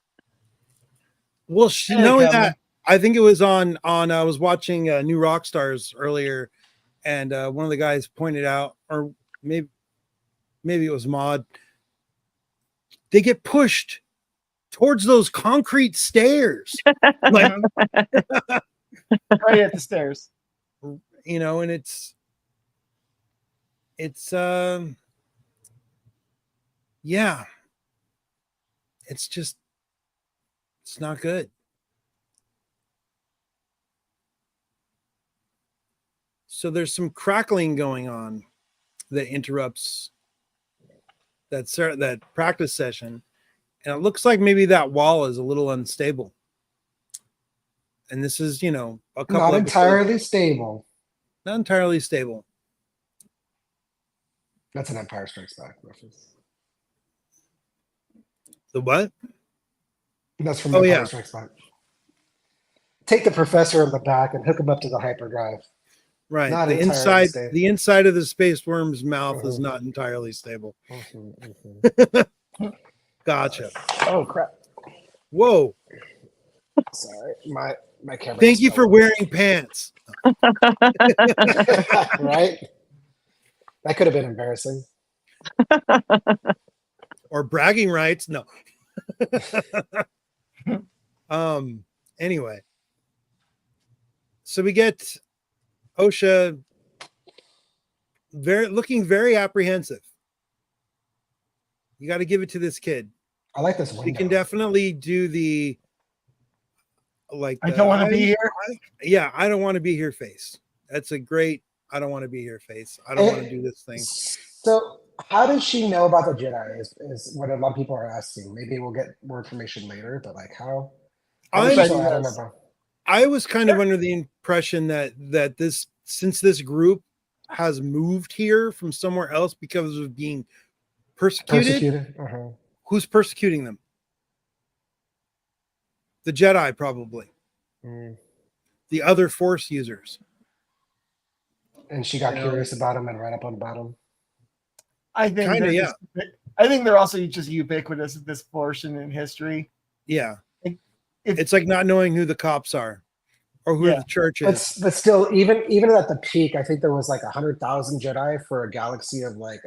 Well, knowing that, I think it was on I was watching New Rockstars earlier, and one of the guys pointed out, or maybe it was Maud, they get pushed towards those concrete stairs. Like, right at the stairs. And it's yeah. It's just, it's not good. So there's some crackling going on that interrupts that practice session, and it looks like maybe that wall is a little unstable. And this is, a couple Not episodes- entirely stable. not entirely stable. That's an Empire Strikes Back reference. The what? That's from Oh, Empire yeah. Strikes Back. Take the professor in the back and hook him up to the hyperdrive. Right. Not The entirely inside stable. the inside of the space worm's mouth is Mhm. not entirely stable. Mhm. Gotcha. Oh crap! Whoa. Sorry, my camera. Thank just you fell for over. wearing pants. Right? That could have been embarrassing. Or bragging rights. No. Anyway. So we get OSHA looking very apprehensive. You got to give it to this kid. I like this He window. can definitely do the I don't want to be here. Yeah, I don't want to be here face. That's a great I don't want to be here face. I don't want to do this thing. So, how does she know about the Jedi? Is what a lot of people are asking. Maybe we'll get more information later, but like how? I'm- I don't know. I was kind of under the impression that since this group has moved here from somewhere else because of being persecuted. Uh-huh. Who's persecuting them? The Jedi, probably. Mm. The other Force users. And she got You know. curious about him and ran up on about him. I think Kinda, they're yeah. I think they're also just ubiquitous at this portion in history. Yeah. If- It's like not knowing who the cops are or who Yeah. the church is. But still, even at the peak, I think there was like 100,000 Jedi for a galaxy of like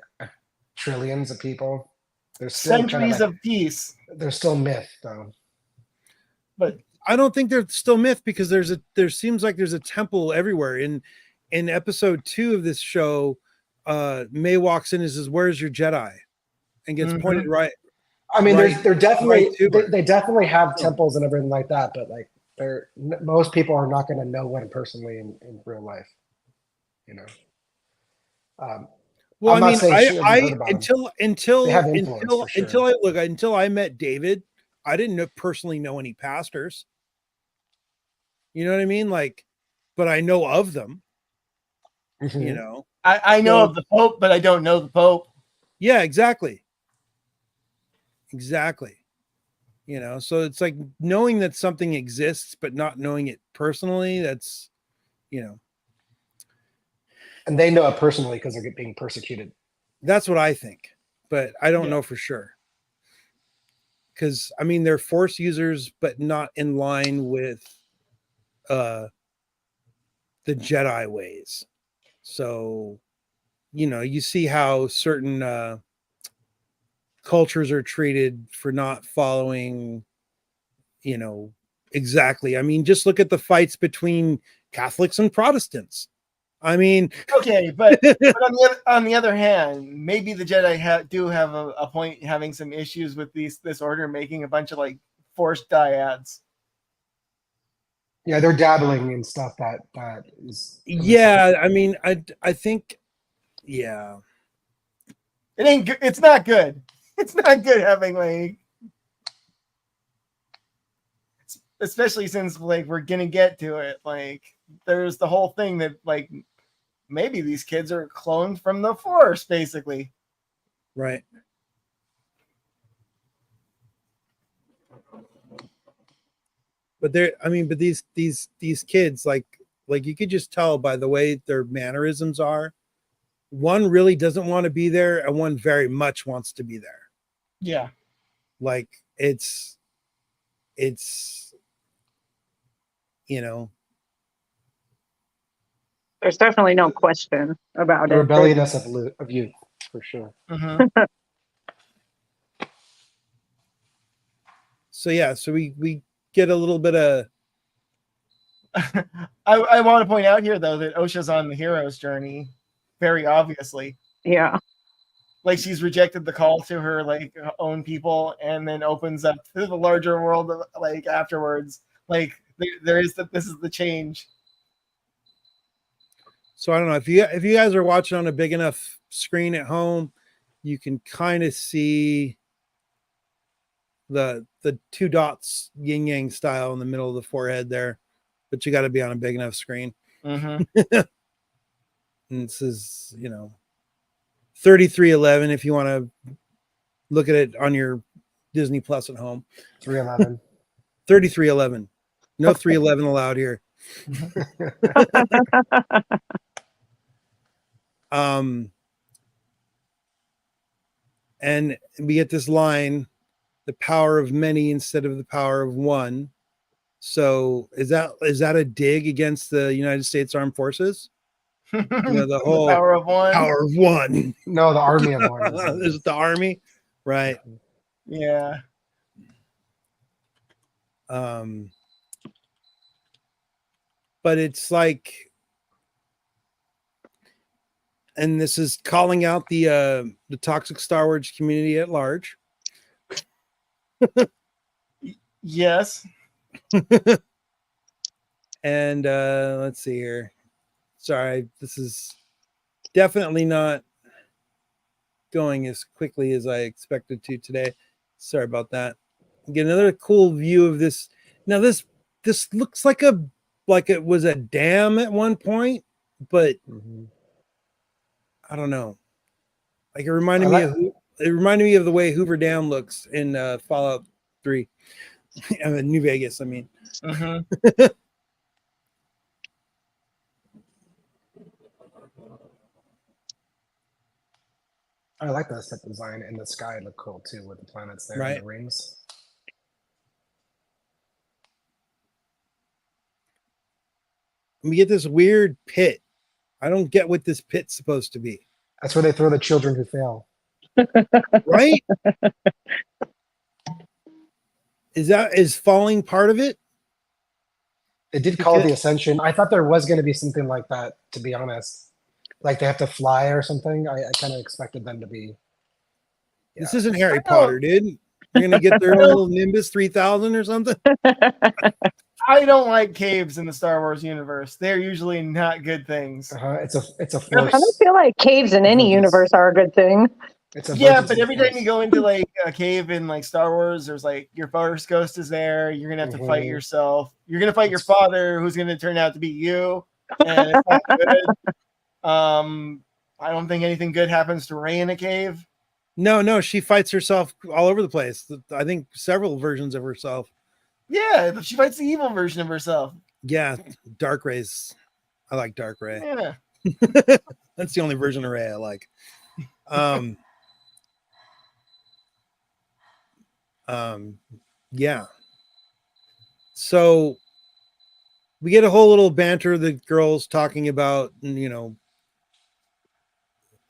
trillions of people. There's still Centuries kind of, of peace. there's still myth though. But I don't think they're still myth because there seems like there's a temple everywhere. In episode 2 of this show, May walks in and says, "Where's your Jedi?" and gets Mhm. pointed right. I mean, Right- they're definitely right to her. they definitely have temples and everything like that, but like most people are not going to know one personally in real life, you know. Well, I'm I not mean, saying she hasn't heard about them. They have influence for sure. until I met David, I didn't personally know any pastors. You know what I mean? Like, but I know of them. You Mhm. know? I know So- of the Pope, but I don't know the Pope. Yeah, exactly. You know, so it's like knowing that something exists, but not knowing it personally. That's, you know, And they know it personally because they're being persecuted. that's what I think, but I don't Yeah. know for sure. Because I mean, they're Force users, but not in line with the Jedi ways. So, you know, you see how certain cultures are treated for not following, you know, exactly. I mean, just look at the fights between Catholics and Protestants. I mean, Okay, but on the other hand, maybe the Jedi do have a point having some issues with this order making a bunch of like forced dyads. Yeah, they're dabbling in stuff that is. yeah, I mean, I think, yeah. It ain't. It's not good. It's not good having like, especially since like we're gonna get to it. Like, there's the whole thing that like maybe these kids are cloned from the Force, basically. Right. But these kids, like you could just tell by the way their mannerisms are. One really doesn't want to be there, and one very much wants to be there. Yeah. Like it's, you know, There's definitely no question about The it. rebelliousness of youth, for sure. Mhm. so yeah, so we get a little bit of I want to point out here though that Osha's on the hero's journey, very obviously. Yeah. Like she's rejected the call to her like own people, and then opens up to the larger world like afterwards. Like this is the change. So I don't know if you guys are watching on a big enough screen at home, you can kind of see the two dots yin yang style in the middle of the forehead there, but you got to be on a big enough screen. Mm-hmm. And this is 3311 if you want to look at it on your Disney Plus at home. 311. 3311. No 311 allowed here. And we get this line, the power of many instead of the power of one. So is that a dig against the United States Armed Forces? The whole power of one. Power of one. No, the army of one. Is it the army? Right. Yeah. But it's like, and this is calling out the toxic Star Wars community at large. Yes. And let's see here. Sorry, this is definitely not going as quickly as I expected to today. Sorry about that. Get another cool view of this. Now this looks like it was a dam at one point, but I don't know. Like it reminded me of the way Hoover Dam looks in Fallout 3. New Vegas, I mean. Mm-hmm. I like that set design, and the sky looked cool too with the planets there and the rings. We get this weird pit. I don't get what this pit's supposed to be. That's where they throw the children who fail. Right? Is falling part of it? They did call it the Ascension. I thought there was going to be something like that, to be honest. Like they have to fly or something. I kind of expected them to be. Yeah. This isn't Harry Potter, dude. They're going to get their little Nimbus 3000 or something. I don't like caves in the Star Wars universe. They're usually not good things. It's a force. I don't feel like caves in any universe are a good thing. But every time you go into like a cave in like Star Wars, there's like your Force Ghost is there. You're gonna have to fight yourself. You're gonna fight your father, who's gonna turn out to be you, and it's not good. I don't think anything good happens to Rey in a cave. No, she fights herself all over the place. I think several versions of herself. Yeah, she fights the evil version of herself. Yeah, Dark Rey's. I like Dark Rey. Yeah. That's the only version of Rey I like. Yeah. So we get a whole little banter, the girls talking about,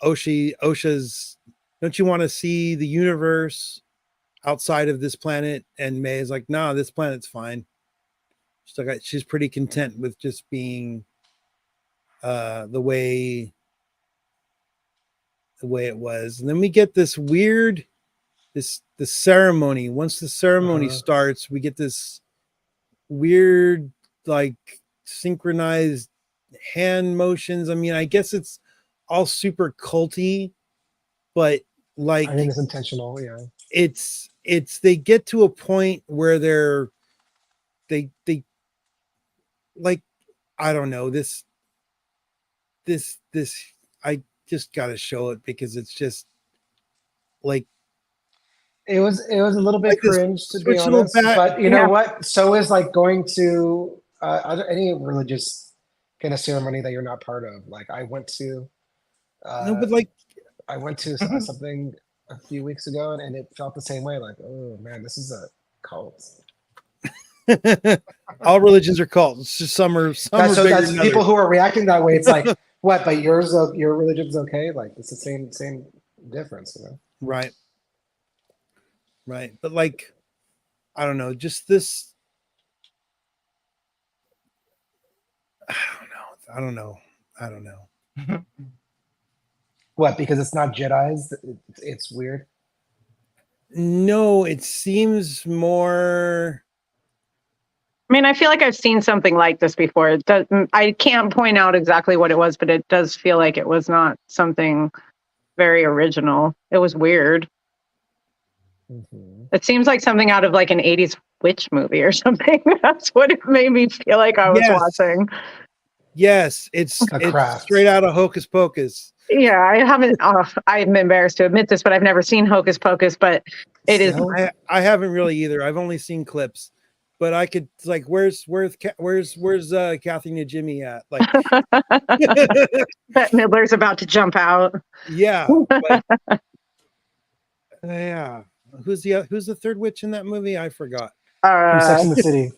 Osha's, don't you want to see the universe outside of this planet? And May is like, nah, this planet's fine. She's pretty content with just being the way it was. And then we get this weird the ceremony. Once the ceremony starts, we get this weird like synchronized hand motions. I mean, I guess it's all super culty, but like I think it's intentional. Yeah, it's they get to a point where they like, I don't know, this I just gotta show it because it's just like it was a little bit like cringe to be honest. But you know what? So is like going to any religious kind of ceremony that you're not part of. Like I went to something a few weeks ago and it felt the same way. Like, oh man, this is a cult. All religions are cults. It's just some are that's people who are reacting that way. It's like, what? But your religion's okay. Like it's the same difference, Right. But like, I don't know. Just this. I don't know. What? Because it's not Jedi's. It's weird. No, it seems more. I mean, I feel like I've seen something like this before. It does, I can't point out exactly what it was, but it does feel like it was not something very original. It was weird. Mhm. It seems like something out of like an 80s witch movie or something. That's what it made me feel like I was watching. Yes, it's Craft. straight out of Hocus Pocus. Yeah, I haven't. I'm embarrassed to admit this, but I've never seen Hocus Pocus. But it is. Still? I haven't really either. I've only seen clips, but I could like, where's Kathy and Jimmy at? Like, Bette Midler's about to jump out. yeah, yeah. Who's the third witch in that movie? I forgot. From Sex and the City.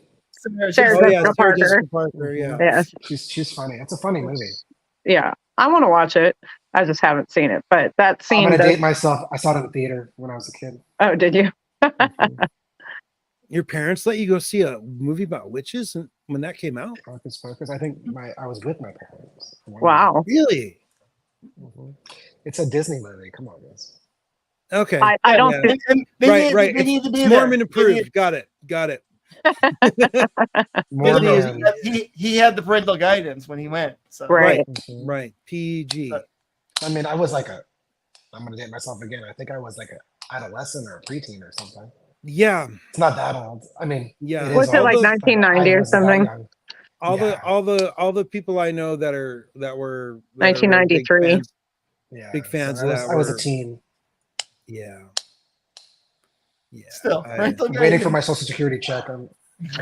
Sarah Oh yeah, Jessica Sarah Parker. Jessica Parker. Yeah. Yeah, She's funny. It's a funny movie. yeah. I want to watch it. I just haven't seen it. But that I'm scene. gonna date myself. I saw it in the theater when I was a kid. Oh, did you? Mhm. Your parents let you go see a movie about witches when that came out? Hocus Pocus. I think I was with my parents. Wow. Really? Mhm. It's a Disney movie. Come on, guys. Okay. I don't. Yeah. And they Right. need to be It's there. Mormon They approved. need- Got it. Mormon. he had the parental guidance when he went. So Right. Mhm. Right. PG. I mean, I was like I'm gonna date myself again. I think I was like an adolescent or a preteen or something. Yeah. It's not that old. I mean, Yeah. is Was it old, like but 1990 I or wasn't that something? young. All the people I know that were 1993. Yeah, big fans so of that I was a were- teen, yeah. still, parental waiting for guidance. my social security check.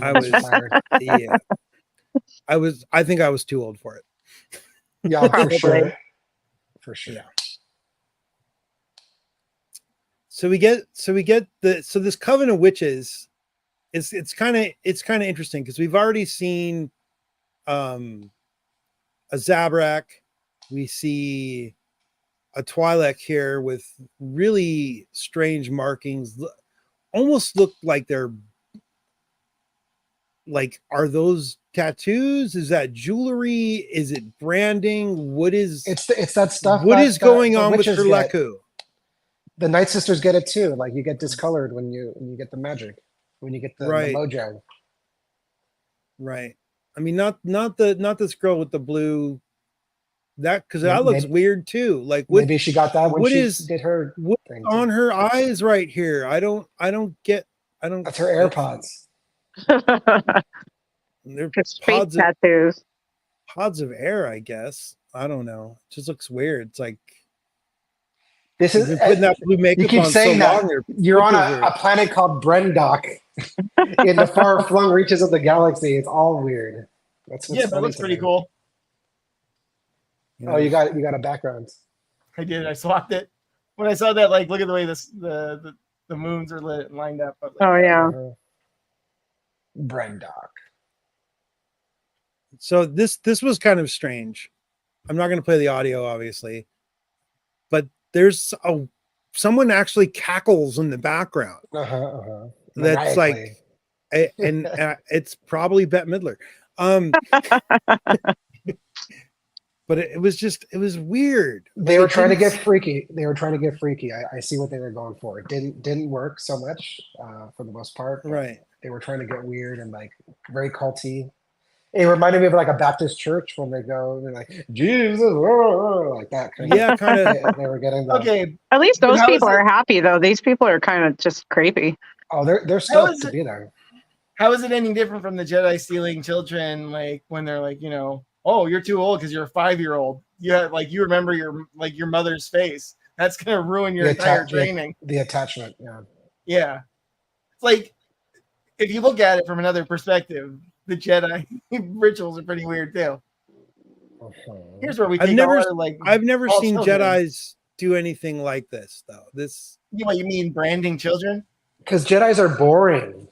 I was- retired. Yeah. I think I was too old for it. Yeah, Probably. for sure. Yeah. So we get this coven of witches. It's kind of interesting because we've already seen a Zabrak, we see a Twi'lek here with really strange markings, almost look like they're like, are those tattoos? Is that jewelry? Is it branding? What is It's that stuff. what that, is going that on with witches get. Herleku? The Night Sisters get it too. Like you get discolored when you get the magic, when you get the Right. mojo. Right. I mean, not this girl with the blue. That because that Maybe- looks weird too. Like what Maybe she got that when what she is- did her what's thing. on Too. her eyes right here? I don't get. That's her AirPods. They're It's fake pods of, tattoos. pods of air, I guess. I don't know. It just looks weird. It's like This you've is been putting that blue makeup you keep on saying so that. long. You're on flippers a planet called Brendok in the far-flung reaches of the galaxy. It's all weird. That's what's Yeah, but it funny looks to pretty me. cool. Oh, you got a background. I did. I swapped it when I saw that. Like, look at the way the moons are lit and lined up. I was like, Oh yeah. Uh-huh. Brendok. So this was kind of strange. I'm not going to play the audio, obviously, but there's someone actually cackles in the background. That's like, and it's probably Bette Midler. But it was weird. They were trying to get freaky. I see what they were going for. It didn't work so much for the most part. Right. They were trying to get weird and like very culty. It reminded me of like a Baptist church when they go, they're like, Jesus, like that kind Yeah, kind of. They were getting the, okay. At least But those how is people it- are happy though. These people are kind of just creepy. oh, they're How stoked is to it- be there. How is it any different from the Jedi stealing children? Like when they're like, oh, you're too old because you're a 5-year-old. You have, like, you remember your mother's face. That's gonna ruin your entire training. The attachment, yeah. Yeah, it's like if you look at it from another perspective, the Jedi rituals are pretty weird too. Here's where we I've take never- all our, like, I've never all seen children. Jedis do anything like this though. What you mean branding children? Because Jedis are boring.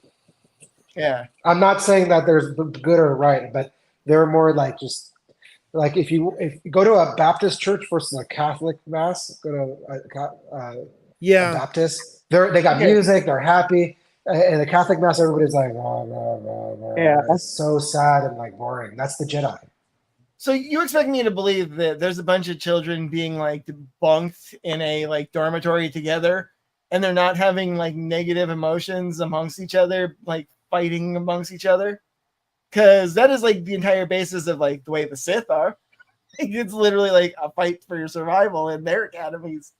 Yeah. I'm not saying that there's good or right, but they're more like just like if you go to a Baptist church versus a Catholic mass, go to a Yeah. Baptist. They got Okay. music. They're happy. In the Catholic mass, everybody's like, oh, Yeah. it's so sad and like boring. That's the Jedi. So you expect me to believe that there's a bunch of children being like bunked in a like dormitory together, and they're not having like negative emotions amongst each other, like fighting amongst each other? because that is like the entire basis of like the way the Sith are. It's literally like a fight for your survival in their academies.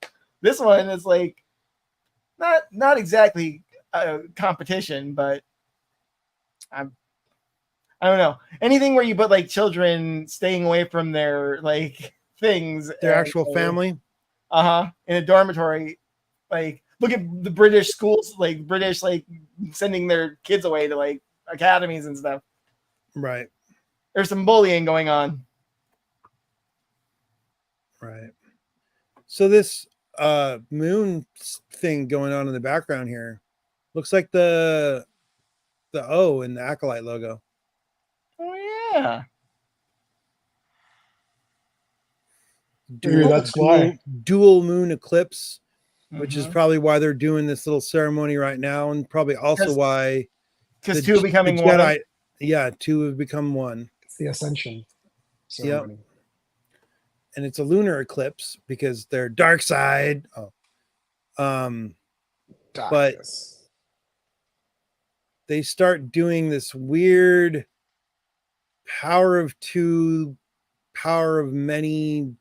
This one is like not exactly a competition, but I don't know, anything where you put like children staying away from their like things, Their actual family. In a dormitory. Like, look at the British schools, like British like sending their kids away to like academies and stuff. Right. There's some bullying going on. Right. So this moon thing going on in the background here looks like the O in the Acolyte logo. Oh yeah. Dude, that's why. Dual moon eclipse, which is Mhm. probably why they're doing this little ceremony right now, and probably also why Because two becoming the one. Jedi, yeah, two have become one. It's the ascension ceremony. And it's a lunar eclipse because they're dark side. Oh, but Darkness. they start doing this weird power of two, power of many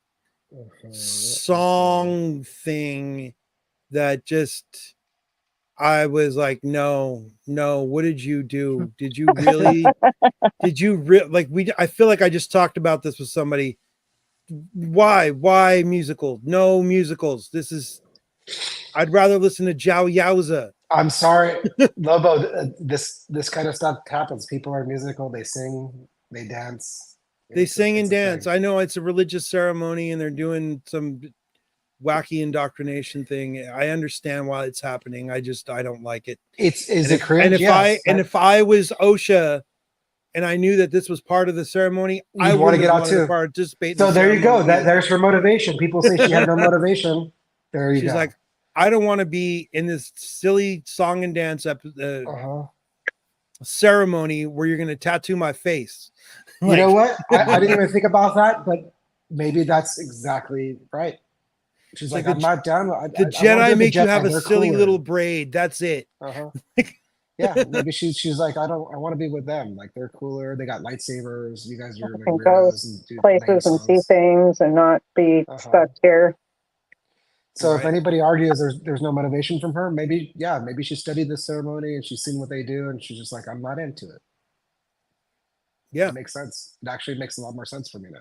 song thing that just, I was like, no, what did you do? Did you really I feel like I just talked about this with somebody. Why musical? No musicals. I'd rather listen to Jiao Yowza. I'm sorry, Lobo. This kind of stuff happens. People are musical. They sing. They dance. They sing it's and a dance. thing. I know it's a religious ceremony and they're doing some wacky indoctrination thing. I understand why it's happening. I don't like it. Is it cringe? And if Yes, if I was OSHA and I knew that this was part of the ceremony, I You'd wanna would get out want to too. participate. So in the there you go. ceremony. There's her motivation. People say she had no motivation. There you She's go. like, I don't want to be in this silly song and dance ceremony where you're going to tattoo my face. You know what? I didn't even think about that, but maybe that's exactly right. She's like, I'm not down. The Jedi make you have a silly little braid. That's it. Yeah, maybe she's like, I want to be with them. Like they're cooler. They got lightsabers. You guys are like can go weirdos and do places and see songs. things and not be stuck here. So if Right. anybody argues there's no motivation from her, maybe she studied this ceremony and she's seen what they do and she's just like, I'm not into it. Yeah. It makes sense. It actually makes a lot more sense for me now.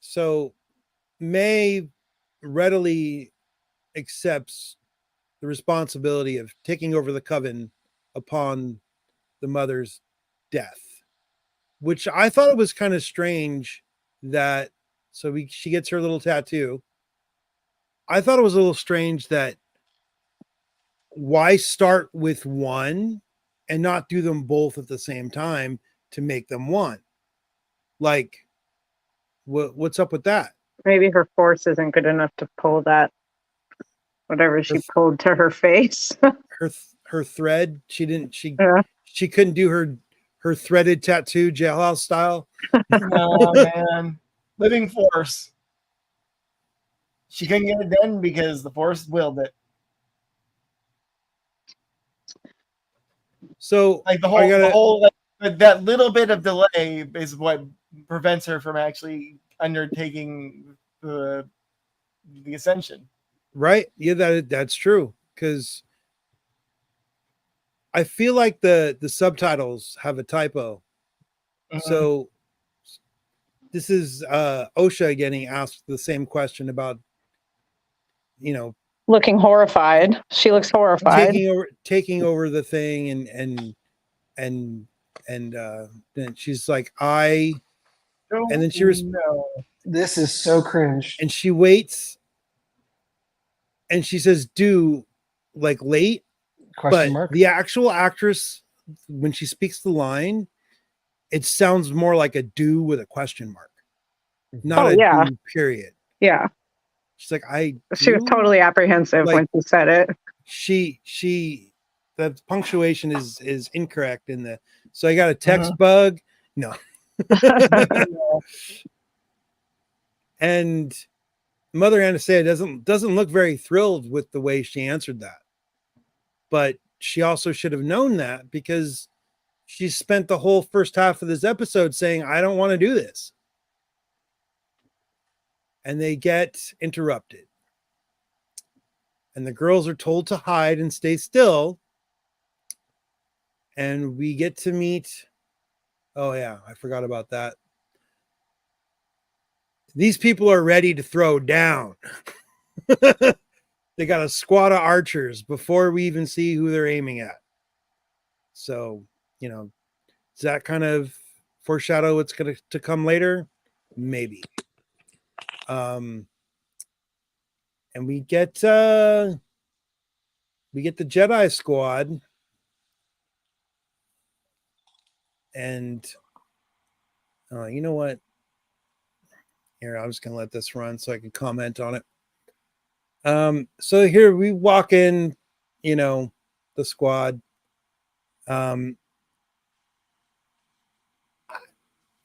So May readily accepts the responsibility of taking over the coven upon the mother's death, which I thought it was kind of strange that she gets her little tattoo. I thought it was a little strange that why start with one and not do them both at the same time to make them one? Like, what's up with that? Maybe her force isn't good enough to pull that, whatever she pulled to her face. her thread, she couldn't do her threaded tattoo jailhouse style. No, man. Living force. She couldn't get it done because the force willed it. So like the whole that little bit of delay is what prevents her from actually undertaking the ascension. Right? Yeah, that's true. Because I feel like the subtitles have a typo. Mhm. So this is OSHA getting asked the same question about, Looking horrified. She looks horrified. taking over the thing and then she's like, and then she no. This is so cringe. And she waits and she says, do like late. Question mark. The actual actress, when she speaks the line, it sounds more like a do with a question mark, not do period. Yeah. She's like, she was totally apprehensive when she said it. The punctuation is incorrect so I got a text bug. No. And Mother Anastasia doesn't look very thrilled with the way she answered that. But she also should have known that, because she spent the whole first half of this episode saying, I don't want to do this. And they get interrupted. And the girls are told to hide and stay still. And we get to meet. Oh, yeah, I forgot about that. These people are ready to throw down. They got a squad of archers before we even see who they're aiming at. So, you know, does that kind of foreshadow what's going to come later? Maybe. And we get the Jedi squad, and you know what? Here, I'm just gonna let this run so I can comment on it. So here we walk in, you know, the squad.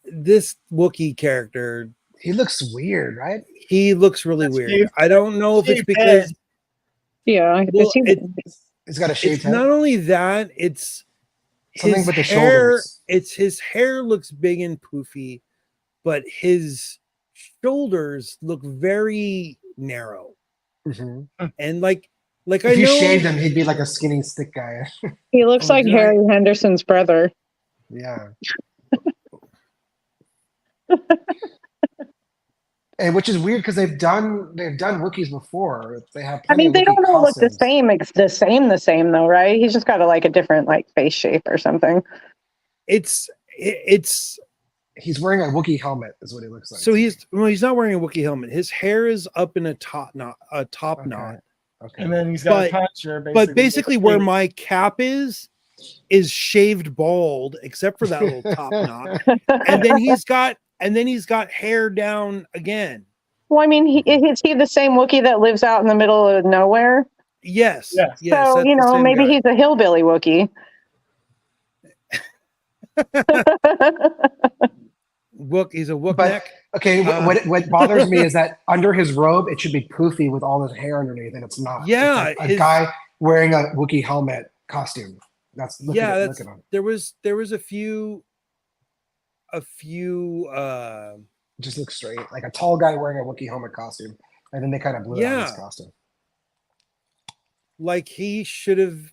This Wookiee character, He looks weird, right? he looks really weird. I don't know if it's because Yeah, well, He's got a shaved it's head. not only that, it's Something his with the hair. shoulders. It's his hair looks big and poofy, but his shoulders look very narrow. Mhm. And like If I you know shaved him, he'd be like a skinny stick guy. he looks Oh, like did I- Harry Henderson's brother. Yeah. And which is weird because they've done Wookiees before. They have I plenty mean, of they Wookiee don't all look the costumes. same. It's the same though, right? He's just got a different like face shape or something. it's He's wearing a Wookiee helmet, is what he looks like. so he's not wearing a Wookiee helmet. His hair is up in a top knot. Okay. And then he's got a But- tonsure. But basically where my cap is shaved bald, except for that little top knot. And then he's got hair down again. Well, I mean, is he the same Wookiee that lives out in the middle of nowhere? Yes. Yes. Yes. So, that's the same maybe guy. he's a hillbilly Wookiee. He's a Wook But- neck. Okay, what bothers me is that under his robe, it should be poofy with all his hair underneath, and it's not. Yeah, It's like a guy wearing a Wookiee helmet costume. Look at him. There was a few Just looks straight, like a tall guy wearing a Wookiee helmet costume, and then they kind of blew out his costume. like he should have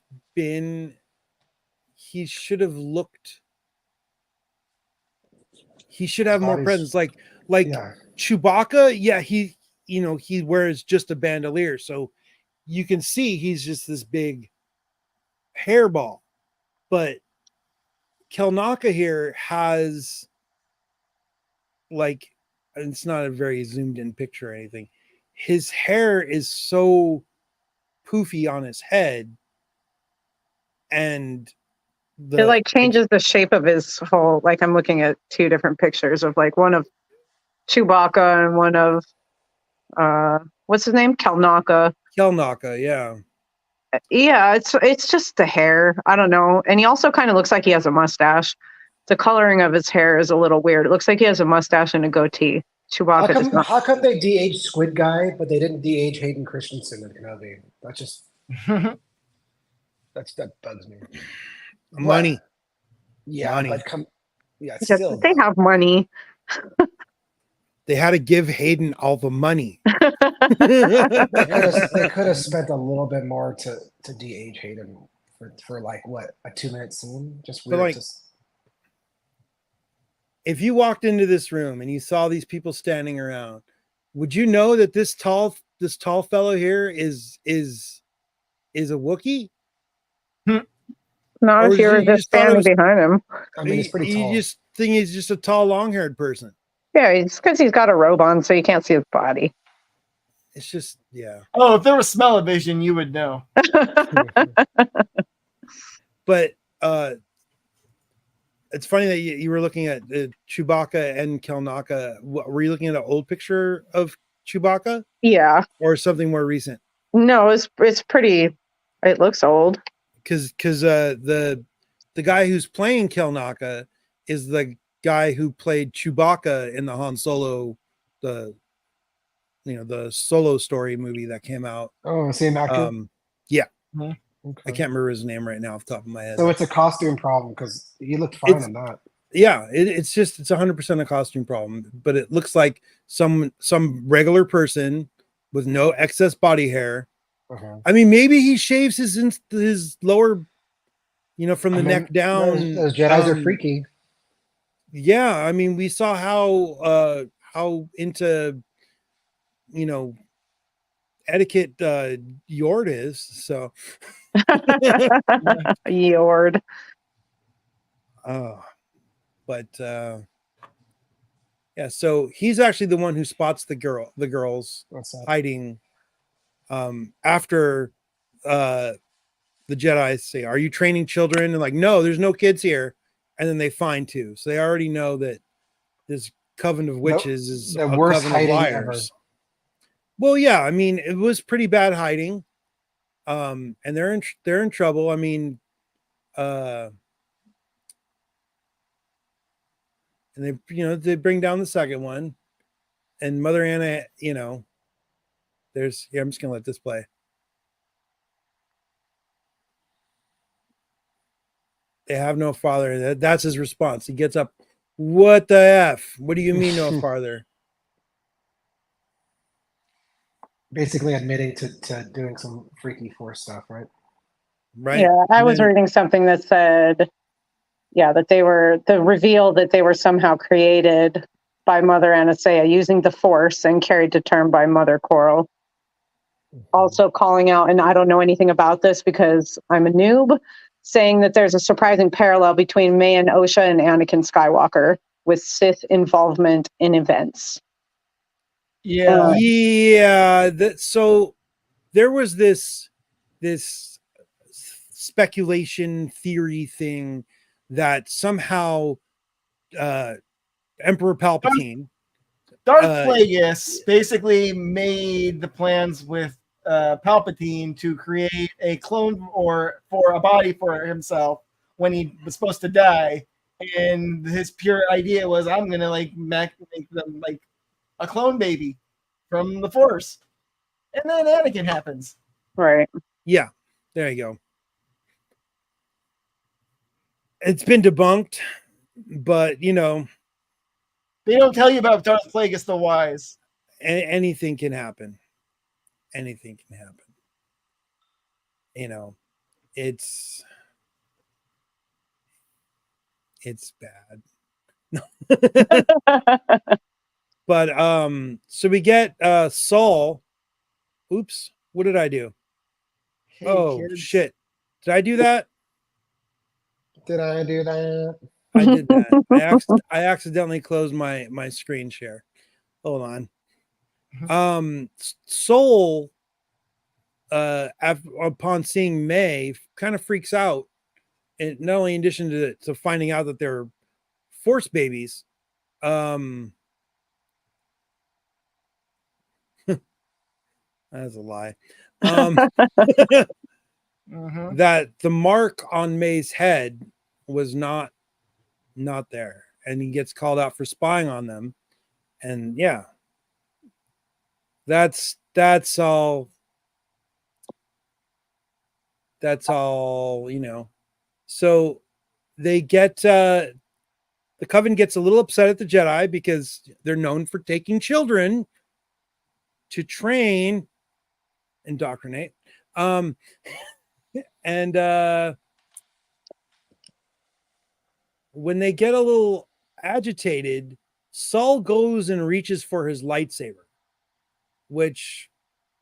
looked. He should have more Body's- presence. Like Yeah, Chewbacca, yeah, he wears just a bandolier, so you can see he's just this big hairball. But Kelnaka here has, like, it's not a very zoomed in picture or anything. His hair is so poofy on his head, and It changes the shape of his whole. Like I'm looking at two different pictures of one of Chewbacca and one of what's his name, Kelnaka. Kelnaka, yeah. Yeah, it's just the hair. I don't know. And he also kind of looks like he has a mustache. The coloring of his hair is a little weird. It looks like he has a mustache and a gootee. Chewbacca does not. how come they de-aged Squid Guy, but they didn't de-age Hayden Christensen in Kenobi? That just that bugs me. Money. Yeah, Money. but Just- still. they have money. They had to give Hayden all the money. They could have spent a little bit more to de-age Hayden for like what, a 2-minute scene. Just But, weird. like, if you walked into this room and you saw these people standing around, would you know that this tall fellow here is a Wookiee? Not Or if you were you just just thought it standing was- behind him. I mean, he's pretty you tall. just think he's just a tall, long-haired person. Yeah, it's because he's got a robe on, so you can't see his body. It's just, yeah. Oh, if there was smell-o-vision, you would know. But it's funny that you were looking at Chewbacca and Kelnaka. Were you looking at an old picture of Chewbacca Yeah. or something more recent? No, it's pretty. It looks old. Because the guy who's playing Kelnaka is the guy who played Chewbacca in the Han Solo, the Solo story movie that came out. Oh, same actor. Yeah. Mhm. Okay. I can't remember his name right now off the top of my head. So it's a costume problem because he looked fine in that. Yeah, it's 100% a costume problem, but it looks like some regular person with no excess body hair. Uh-huh. I mean, maybe he shaves his lower, from the neck down. Those Jedis are freaky. Yeah, I mean, we saw how into etiquette Yord is. So Yord. But yeah, so he's actually the one who spots the girls hiding after the Jedi say, "Are you training children?" And like, no, there's no kids here. And then they find two. So they already know that this coven of witches is the a worst coven hiding of liars. ever. Well, yeah, I mean, it was pretty bad hiding. And they're in trouble. I mean, and they bring down the second one, and Mother Anna, I'm just gonna let this play. They have no father. That's his response. He gets up. What the F? What do you mean no father? Basically admitting to doing some freaky Force stuff, right? Right. Yeah, I was reading something that said, that they were the reveal that they were somehow created by Mother Anastasia using the Force and carried to term by Mother Coral. Also calling out, and I don't know anything about this because I'm a noob, saying that there's a surprising parallel between May and Osha and Anakin Skywalker with Sith involvement in events. Yeah. So there was this speculation theory thing that somehow Emperor Palpatine, Darth Plagueis basically made the plans with Palpatine to create a clone for a body for himself when he was supposed to die, and his pure idea was, I'm gonna make them like a clone baby from the Force, and then Anakin happens. Right. Yeah, there you go. It's been debunked, but they don't tell you about Darth Plagueis the Wise. Anything can happen. Anything can happen. It's bad. But so we get Saul. Oops, what did I do? Hey, kids. Shit. Did I do that? Did I do that? I did that. I accidentally closed my screen share. Hold on. Soul upon seeing May kind of freaks out, and not only in addition to finding out that they're Force babies, that's a lie. That the mark on May's head was not there, and he gets called out for spying on them. And yeah, that's all. That's all, So they get the Coven gets a little upset at the Jedi because they're known for taking children to train, indoctrinate. And when they get a little agitated, Saul goes and reaches for his lightsaber, which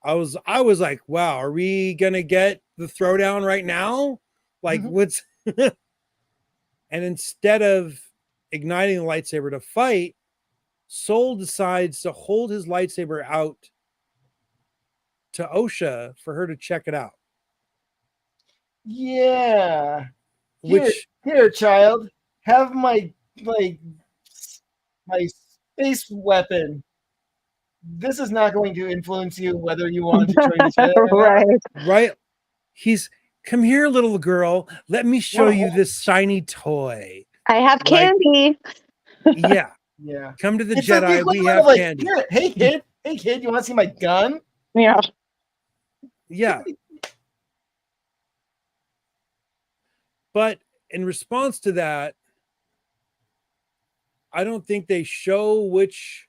I was like, wow, are we gonna get the throwdown right now? Like, what's and instead of igniting the lightsaber to fight, Soul decides to hold his lightsaber out to Osha for her to check it out. Yeah. Here, child, have my space weapon. This is not going to influence you whether you want to join the Jedi or not. Right. He's, come here, little girl. Let me show you this shiny toy. I have candy. Yeah. Yeah. Come to the Jedi. We have candy. Here, hey kid, you want to see my gun? Yeah. Yeah. But in response to that, I don't think they show which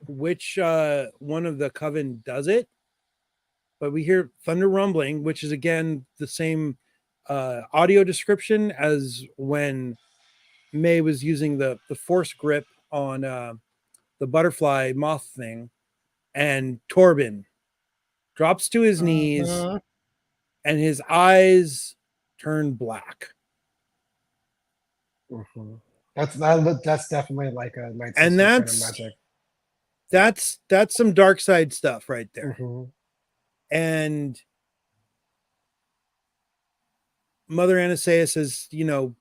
one of the coven does it, but we hear thunder rumbling, which is again the same audio description as when May was using the force grip on the butterfly moth thing, and Torben drops to his knees Mhm. and his eyes turn black. Mhm. That's definitely like a Night And Sister kind of magic. that's some dark side stuff right there. Mhm. And Mother Anastasia says, you know,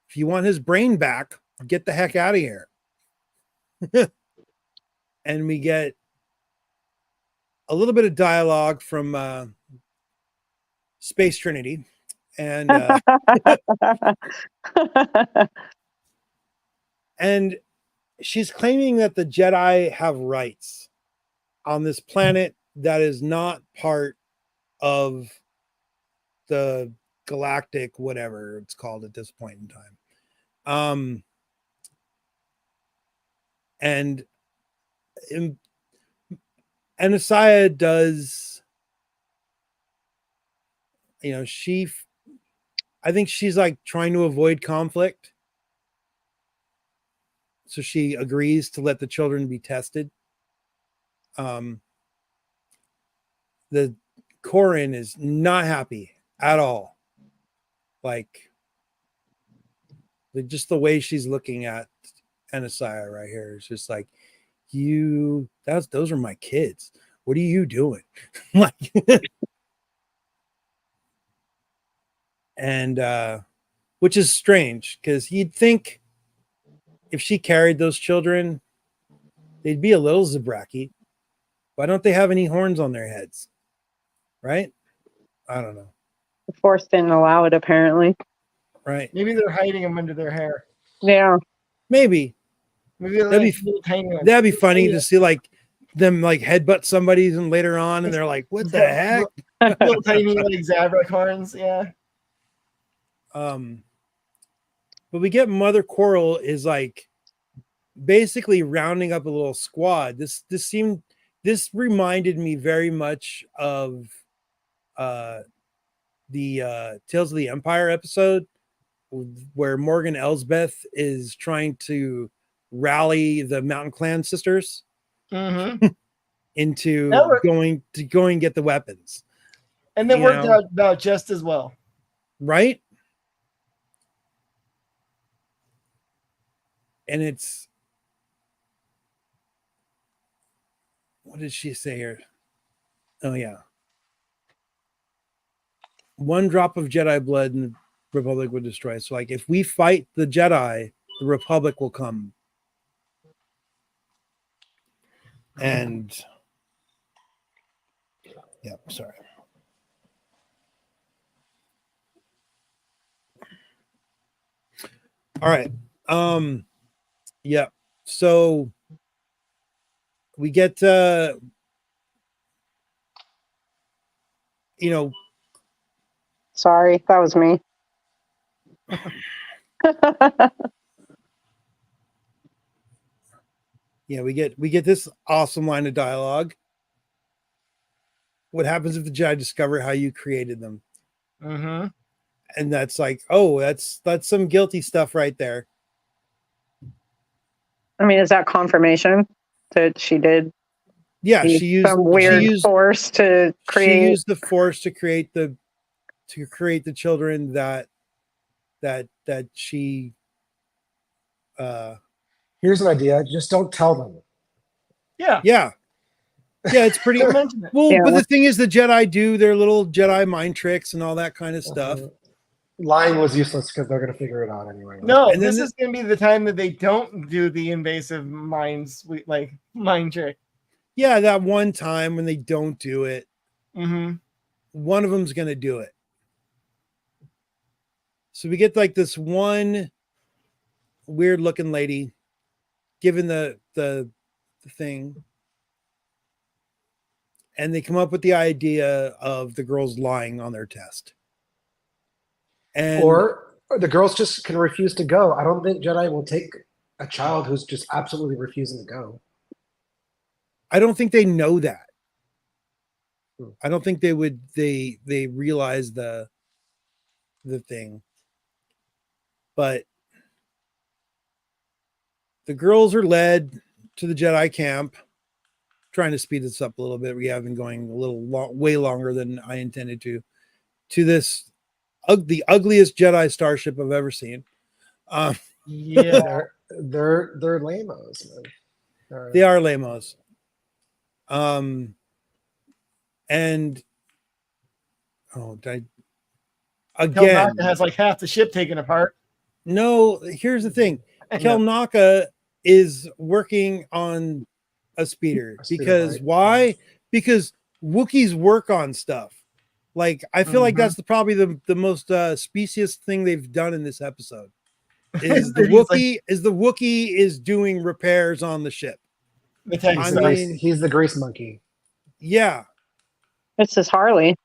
if you want his brain back, get the heck out of here. And we get a little bit of dialogue from Space Trinity. And and she's claiming that the Jedi have rights on this planet that is not part of the galactic whatever it's called at this point in time. And Anastasia does, you know, I think she's like trying to avoid conflict, so she agrees to let the children be tested. The Corin is not happy at all. Like, just the way she's looking at Anastasia right here is just like, those are my kids. What are you doing? Like, and which is strange because you'd think if she carried those children, they'd be a little Zabraki. Why don't they have any horns on their heads? Right? I don't know. The Force didn't allow it, apparently. Right? Maybe they're hiding them under their hair. Yeah. Maybe. Maybe they're That'd like be little tiny ones. that'd be funny to see like them like headbutt somebody and later on, and they're like, "What the heck?" Little tiny like Zabrak horns. Yeah. But we get Mother Coral is like basically rounding up a little squad. This reminded me very much of the Tales of the Empire episode where Morgan Elsbeth is trying to rally the Mountain Clan sisters Mm-hmm. into That going get the weapons. And they You worked know? out about just as well. Right? And it's, what did she say here? Oh yeah. One drop of Jedi blood and the Republic would destroy. So like if we fight the Jedi, the Republic will come. And yeah, sorry. All right. Yeah. So we get you know, Sorry, that was me. yeah, we get this awesome line of dialogue. What happens if the Jedi discover how you created them? Mm-hmm. And that's like, oh, that's some guilty stuff right there. I mean, is that confirmation that she did Yeah, use some weird force to create? She used the force to create the children that she Here's an idea. Just don't tell them. Yeah. It's pretty Don't mention it. well, Yeah. but the thing is the Jedi do their little Jedi mind tricks and all that kind of stuff. Lying was useless because they're going to figure it out anyway. No, And then this is going to be the time that they don't do the invasive mind trick. Yeah, that one time when they don't do it, Mm-hmm. one of them's going to do it. So we get like this one weird looking lady given the thing. and they come up with the idea of the girls lying on their test. And Or the girls just can refuse to go. I don't think Jedi will take a child who's just absolutely refusing to go. I don't think they know that. I don't think they would they realize the thing. But the girls are led to the Jedi camp, trying to speed this up a little bit. We have been going a little way longer than I intended to this the ugliest Jedi starship I've ever seen. Yeah. They're lamos. They are lamos. And again, Kelnaka has like half the ship taken apart. no, here's the thing. Kelnaka is working on a speeder because right? why? Because Wookiees work on stuff. Like I feel like that's probably the most specious thing they've done in this episode. Is the Wookiee is doing repairs on the ship. He's the grease monkey. Yeah. This is Harley.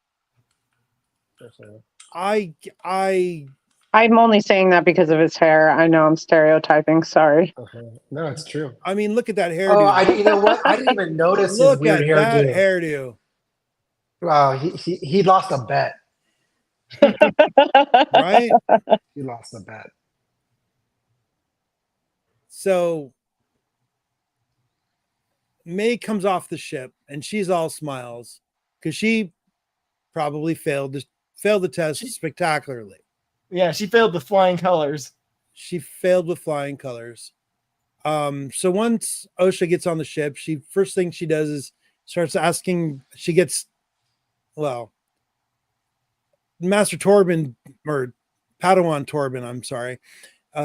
I'm only saying that because of his hair. I know I'm stereotyping. Sorry. No, it's true. I mean, look at that hairdo. Oh, you know what? I didn't even notice his weird hairdo. That hairdo. Wow, he lost a bet. Right? He lost a bet. So May comes off the ship and she's all smiles because she probably failed the test spectacularly. Yeah, she failed with flying colors. She failed with flying colors. So once Osha gets on the ship, first thing she does is starts asking. Master Torben or Padawan Torben, I'm sorry,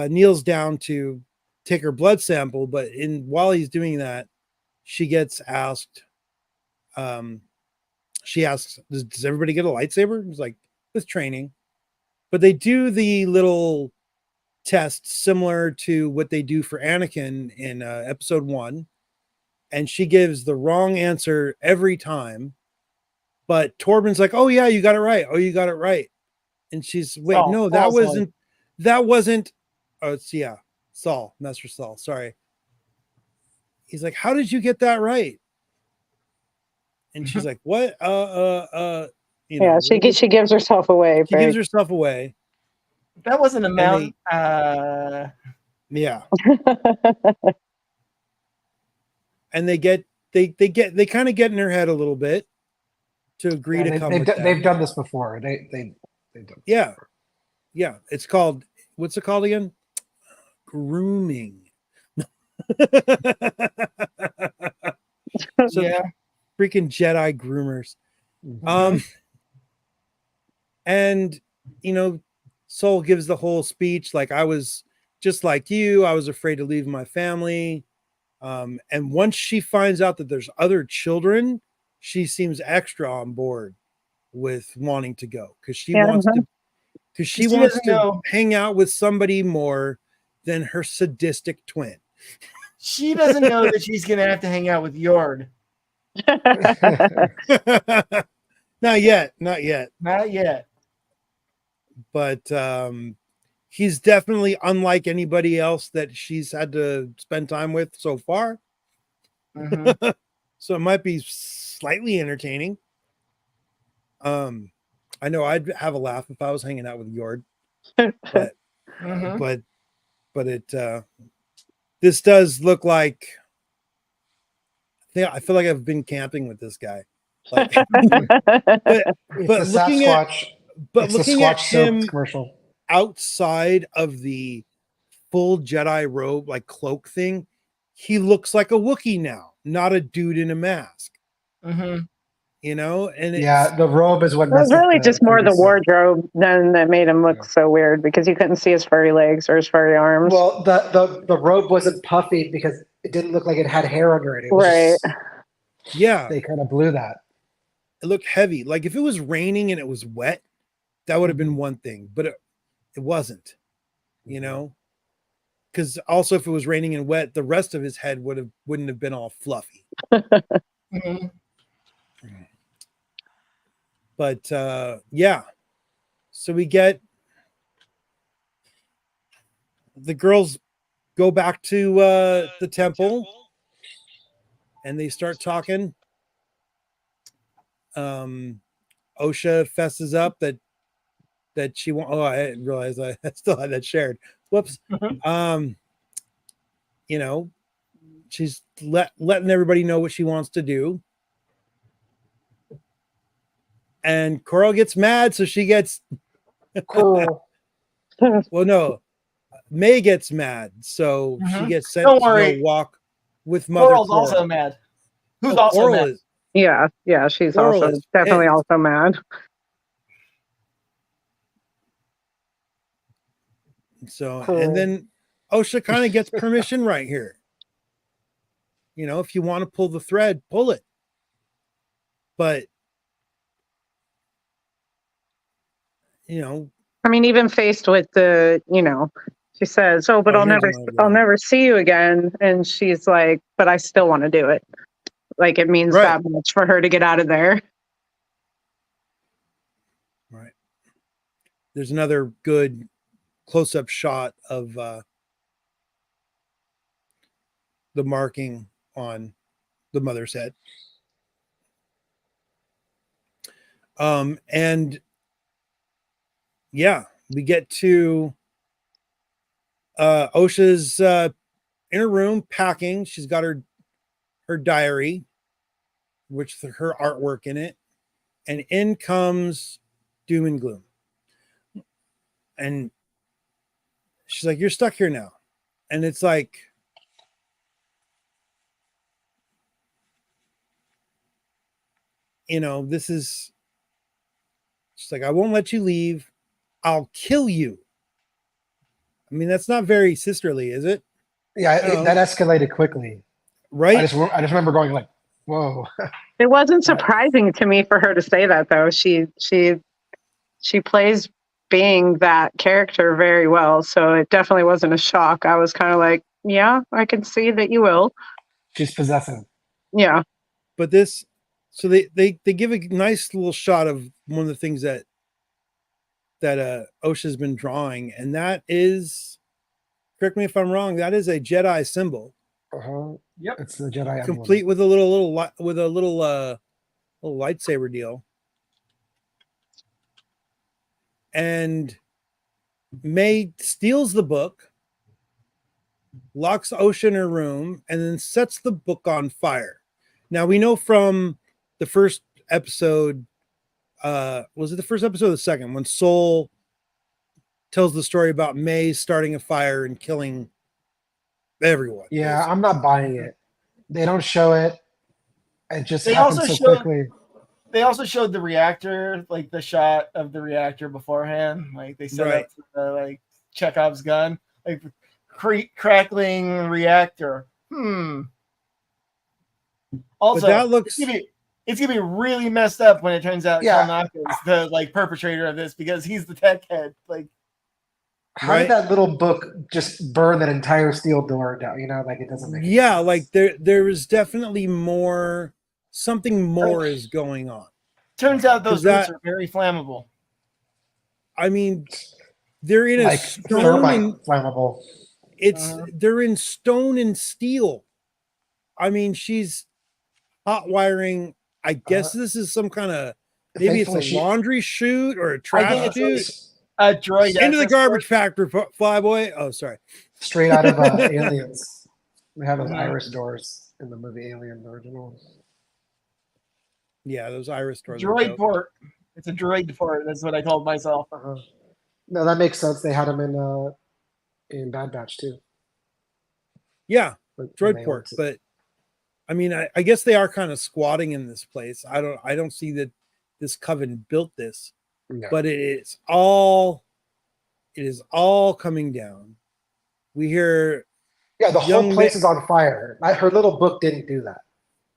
kneels down to take her blood sample, but while he's doing that, she gets asked. She asks, "Does everybody get a lightsaber?" He's like, "With training," but they do the little test similar to what they do for Anakin in episode 1, and she gives the wrong answer every time. But Torben's like, "Oh yeah, you got it right. Oh, you got it right." And she's, "Wait, no, that wasn't. Oh, it's Saul, Master Saul. Sorry." He's like, "How did you get that right?" And she's like, "What? She gives herself away. She gives herself away. That wasn't a mountain. Yeah. And they kind of get in her head a little bit to agree to come with that. They've done this before. They've done this before. Yeah. It's called, what's it called again? Grooming. So yeah. Freaking Jedi groomers. And Soul gives the whole speech like, I was just like you, I was afraid to leave my family. And once she finds out that there's other children, she seems extra on board with wanting to go because she wants to hang out with somebody more than her sadistic twin. She doesn't know that she's gonna have to hang out with Yord. Not yet. But he's definitely unlike anybody else that she's had to spend time with so far. So it might be slightly entertaining. I know I'd have a laugh if I was hanging out with Yord, but it this does look like I feel like I've been camping with this guy. Like, but looking at him commercial outside of the full Jedi robe, like cloak thing, he looks like a Wookiee now, not a dude in a mask. And the robe is what it was really just more the wardrobe that made him look so weird because you couldn't see his furry legs or his furry arms. Well, the robe wasn't puffy because it didn't look like it had hair under it. It was right. They kind of blew that. It looked heavy. Like if it was raining and it was wet, that would have been one thing, but it wasn't, because also if it was raining and wet, the rest of his head wouldn't have been all fluffy. But yeah, so we get the girls go back to the temple and they start talking. Osha fesses up that she won't. Oh, I didn't realize I still had that shared. Whoops. You know, she's letting everybody know what she wants to do. And Coral gets mad, so she gets Cool. well, no, May gets mad, so she gets sent Don't to worry. go walk with Mother Coral's Coral. also mad. Who's Oh, also Coral mad? is Yeah, she's Coral also is definitely pissed. also mad. So, Cool. and then Osha kind of gets permission right here. You know, if you want to pull the thread, pull it. But you know, I mean, even faced with the, she says, "Oh, but oh, I'll here's never, another good I'll one. never see you again," and she's like, "But I still want to do it." Like it means Right. that much for her to get out of there. Right. There's another good close-up shot of the marking on the mother's head. And yeah, we get to Osha's in her room packing. She's got her diary, which her artwork in it, and in comes Doom and Gloom. And she's like, "You're stuck here now." And it's like, this is, she's like, "I won't let you leave. I'll kill you." I mean, that's not very sisterly, is it? Yeah, that escalated quickly. Right? I just remember going like, "Whoa!" It wasn't surprising to me for her to say that, though. She plays being that character very well, so it definitely wasn't a shock. I was kind of like, yeah, I can see that you will. She's possessive. Yeah. But this, so they give a nice little shot of one of the things that Osha's been drawing, and that is, correct me if I'm wrong, that is a Jedi symbol. Yep. It's the Jedi emblem. Complete with a little little lightsaber deal. And May steals the book, locks Osha in her room, and then sets the book on fire. Now we know from the first episode, was it the first episode or the second, when Soul tells the story about May starting a fire and killing everyone. Yeah, basically. I'm not buying it. They don't show it. It just They happens also so showed- quickly. They also showed the reactor, like the shot of the reactor beforehand. Like they set Right. up like Chekhov's gun, like crackling reactor. Also, But that looks, it's gonna be really messed up when it turns out Yeah. Kalnak is the like perpetrator of this because he's the tech head. Like, How Right. did that little book just burn that entire steel door down? Like it doesn't make any yeah, sense. like there is definitely more, something more is going on. turns out those 'Cause that- boots are very flammable. I mean, they're in a like stone thermite and flammable. they're in stone and steel. I mean, she's hot wiring. I guess this is some kind of, maybe it's a Thankfully, laundry chute or a I trash think chute. it's a droid Into the access garbage factory, Flyboy. Oh, sorry. straight out of Aliens. They have those Mhm. iris doors in the movie Alien, the original. Yeah, those iris port. doors. are Droid dope. port. It's a droid port. That's what I called myself. No, that makes sense. They had them in Bad Batch too. Yeah, when they droid went port. to- But I mean, I guess they are kind of squatting in this place. I don't see that this coven built this, No. but it is all coming down. We hear, Yeah, the young whole place ma- is on fire. Her little book didn't do that.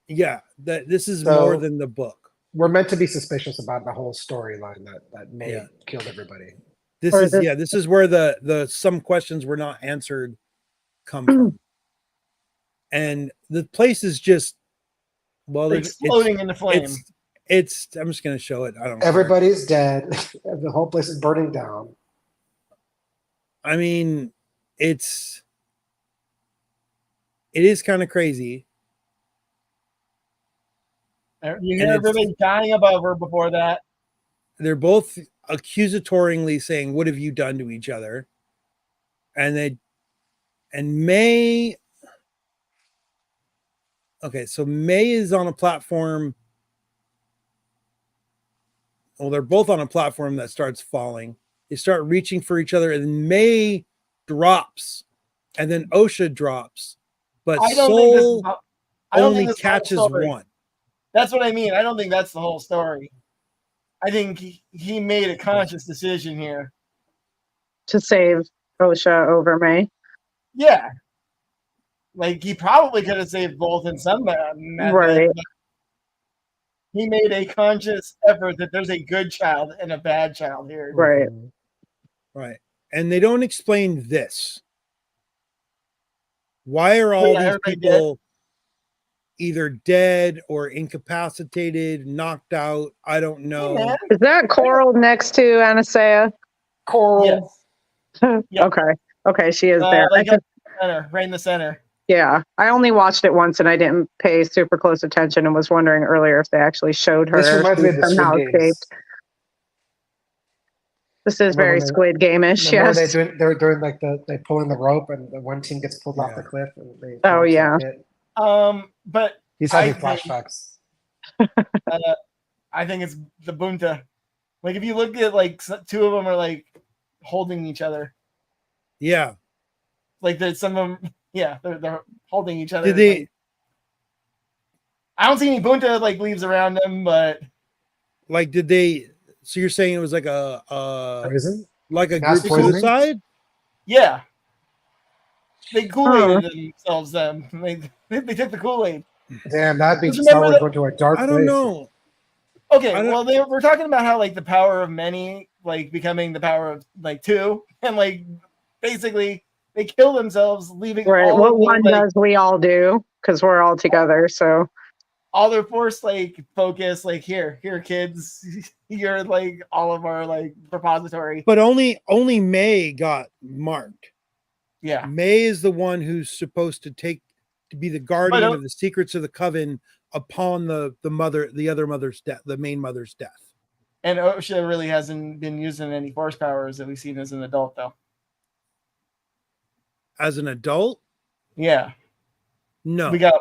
yeah, that this is So- more than the book. We're meant to be suspicious about the whole storyline that May Yeah. killed everybody. This Or is the- this is where the some questions were not answered come from. And the place is just, well, Exploding into flame. I'm just gonna show it. I don't care. Everybody's dead. The whole place is burning down. I mean, it is kind of crazy. You And hear it's- everybody dying above her before that. They're both accusatorily saying, "What have you done to each other?" And May. Okay, so May is on a platform. Well, they're both on a platform that starts falling. They start reaching for each other, and May drops, and then Osha drops, but I don't think this is. Soul I don't only think this is the whole catches story. one. That's what I mean. I don't think that's the whole story. I think he made a conscious decision here. To save Osha over May. Yeah. Like, he probably could have saved both in some method. Right. But he made a conscious effort that there's a good child and a bad child here. Right. Mhm. Right. And they don't explain this. Why are all Yeah, these everybody people either dead or incapacitated, knocked out? I don't Hey, know. man. Is that Coral next to Anasea? Coral. Yes. Yep. Okay, she is there. Like in the center, right in the center. Yeah, I only watched it once and I didn't pay super close attention and was wondering earlier if they actually showed her. This reminds me of She the somehow Squid Games. escaped. This is Remember very when they- Squid Game-ish, Remember yes. they're doing like they pulling the rope and the one team gets pulled off Yeah. the cliff and they Oh, launch yeah. the pit. But He's having I think- flashbacks. I think it's the Bunta. Like, if you look at, like, two of them are like holding each other. Yeah. Like, there's some of them, yeah, they're holding each other. Did they Like, I don't see any Bunta like leaves around them, but did they so you're saying it was like a Poison? like a Mass group poisoning? suicide? yeah, they Kool-Aided themselves. Then they took the Kool-Aid. Damn, that'd be Just Star remember Wars that- going to a dark I place. don't know. Okay, I don't- well, we're talking about how, like, the power of many, like, becoming the power of, like, two, and, like, basically they kill themselves, leaving Right, all what of their, one like, does we all do because we're all together, so. all their force, like, focus, like, here, kids, you're, like, all of our, like, repository. But only May got marked. Yeah, May is the one who's supposed to be the guardian But, of the secrets of the coven upon the other mother's death, the main mother's death. and Osha really hasn't been using any force powers that we've seen as an adult, though. As an adult, Yeah, no. we got,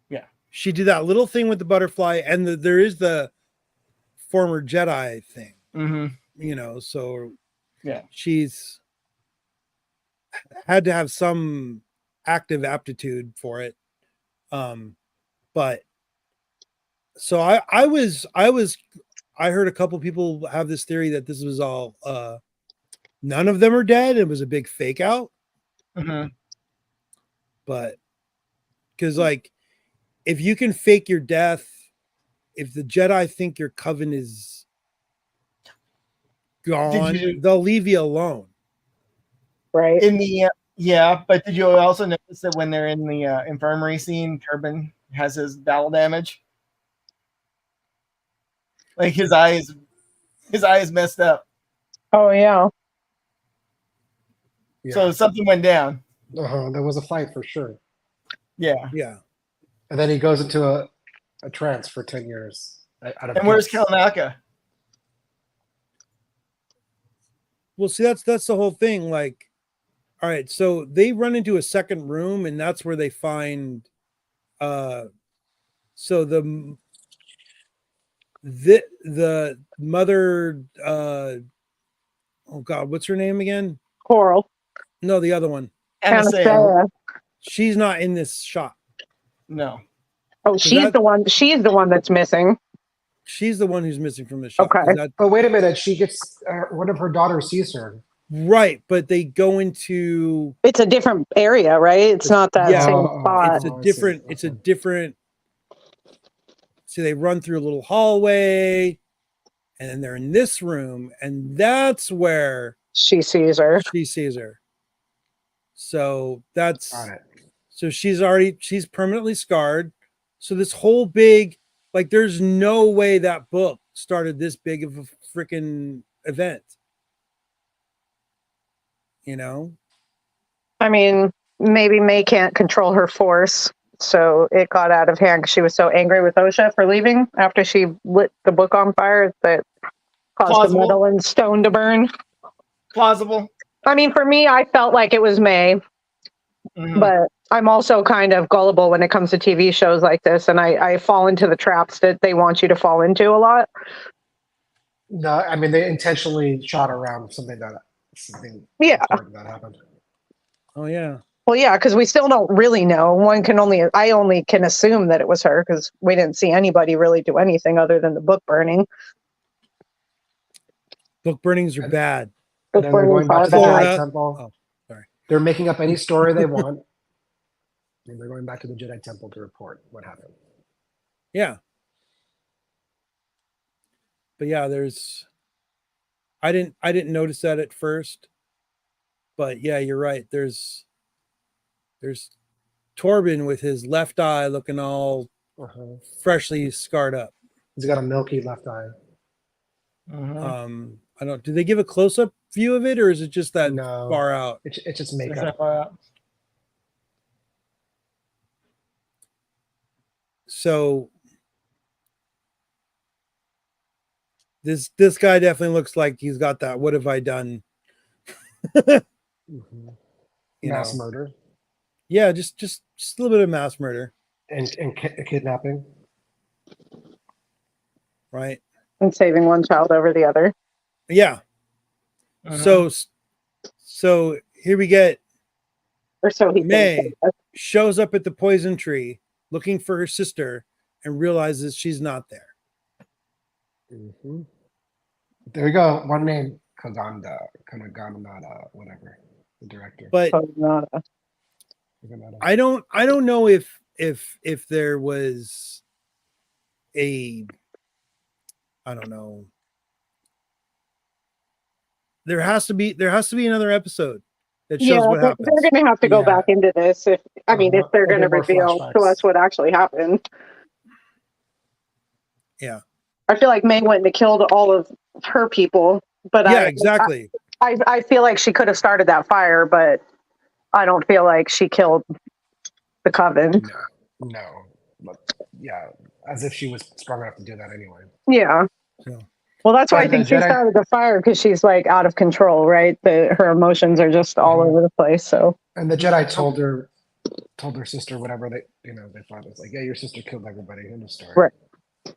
yeah. She did that little thing with the butterfly, and there is the former Jedi thing, Mm-hmm. So Yeah. she's had to have some active aptitude for it. But so I heard a couple people have this theory that this was all none of them are dead. It was a big fake out. Mm-hmm. But because, like, if you can fake your death, if the Jedi think your coven is gone, they'll leave you alone. Right. In the yeah, but did you also notice that when they're in the infirmary scene, Turbin has his battle damage? Like, his eye is messed up. Oh, yeah. Yeah. So something went down. There was a fight for sure. Yeah. Yeah. And then he goes into a trance for 10 years. Out of And where's guilt. Kalnaka? Well, see, that's the whole thing. Like, all right, so they run into a second room, and that's where they find so the mother oh god, what's her name again? Coral. No, the other one. Anasea. She's not in this shot. No. Oh, she's the one that's missing. She's the one who's missing from the shot. Okay. But wait a minute, she gets one of her daughters sees her. Right, but they go into It's a different area, right? It's not that Yeah. same Oh, spot. it's a I see. different it's a Okay. different so they run through a little hallway and then they're in this room, and that's where She sees her. she sees her. So that's Got it. so she's permanently scarred. So this whole big, Like, there's no way that book started this big of a freaking event. You know? I mean, maybe May can't control her force, so it got out of hand because she was so angry with Osha for leaving after she lit the book on fire that caused Plausible. the metal and stone to burn. Plausible. I mean, for me, I felt like it was May, Mhm. but I'm also kind of gullible when it comes to TV shows like this, and I fall into the traps that they want you to fall into a lot. No, I mean they intentionally shot around something Yeah. important that happened. Oh yeah. Well, yeah, because we still don't really know. I only can assume that it was her because we didn't see anybody really do anything other than the book burning. Book burnings are bad. And then they're going back to the Florida. Jedi Temple. Oh, sorry. They're making up any story they want. And they're going back to the Jedi Temple to report what happened. Yeah. But yeah, I didn't notice that at first. But yeah, you're right. There's Torben with his left eye looking all freshly scarred up. He's got a milky left eye. Mhm. I don't. Do they give a close up view of it, or is it just that No. far out? It's just Is makeup. that far out? So this guy definitely looks like he's got that. What have I done? Mhm. You Mass know. murder Yeah, just a little bit of mass murder, and kidnapping. right? And saving one child over the other. Yeah. Mhm. So here we get Or so he May thinks. shows up at the poison tree looking for her sister and realizes she's not there. Mm-hmm. There you go. One name, Kanaganada, whatever. The director. But Kaganada. I don't know if there was I don't know. There has to be another episode that shows what they're happens. going to have to go Yeah. back into this if they're There'll going to be more reveal to flashbacks. us what actually happened. Yeah. I feel like May went and killed all of her people, but Yeah, exactly. I feel like she could have started that fire, but I don't feel like she killed the coven. No. But yeah, as if she was strong enough to do that anyway. Yeah. So, Well, that's why I And the think she Jedi- started the fire because she's like out of control, right? Her emotions are just all over the place. So And the Jedi told her sister whatever they thought it was like, yeah, your sister killed everybody in the story. Right.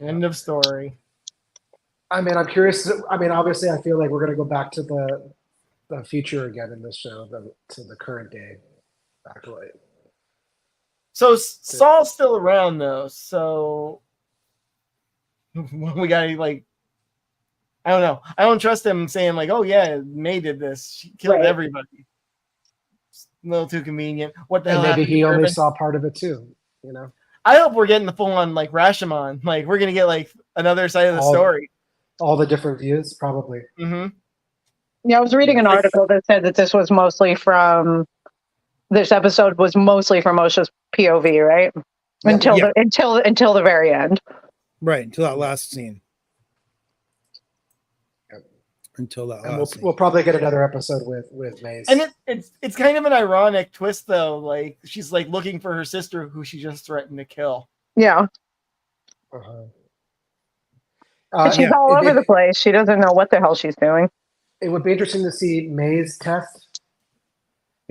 End of story. I mean, I'm curious. I mean, obviously, I feel like we're gonna go back to the future again in this show, to the current day, Acolyte. So Saul's still around though. So we got like, I don't know. I don't trust him saying like, "Oh yeah, May did this. She killed Right. everybody." It's a little too convenient. What the And hell? maybe happened he to only Urban? saw part of it too. You know, I hope we're getting the full on like Rashomon. Like we're gonna get like another side of the story. all the different views, probably. Mm-hmm. yeah, I was reading an article that said that this episode was mostly from Osha's POV, right? Yeah. Until the very end. right, until that last scene. Yep. Until that And last scene. we'll probably get another episode with Maze. And it's kind of an ironic twist though. Like she's like looking for her sister who she just threatened to kill. Yeah. Uh-huh. And she's all over the place. She doesn't know what the hell she's doing. It would be interesting to see May's test.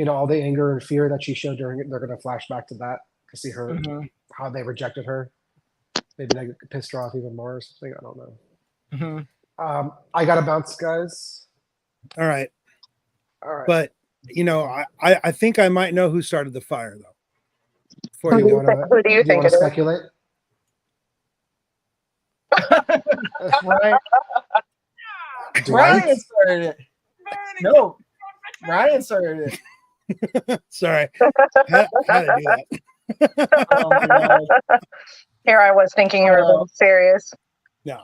All the anger and fear that she showed during it. They're going to flash back to that to see her how they rejected her. Maybe they pissed her off even more or something. I don't know. Mm-hmm. I got to bounce, guys. All right. But I think I might know who started the fire though. Who do you think want it to is? speculate? Ryan started it. No, Ryan started it. Sorry. How to do that? Oh my God. Here I was thinking you were being serious. No.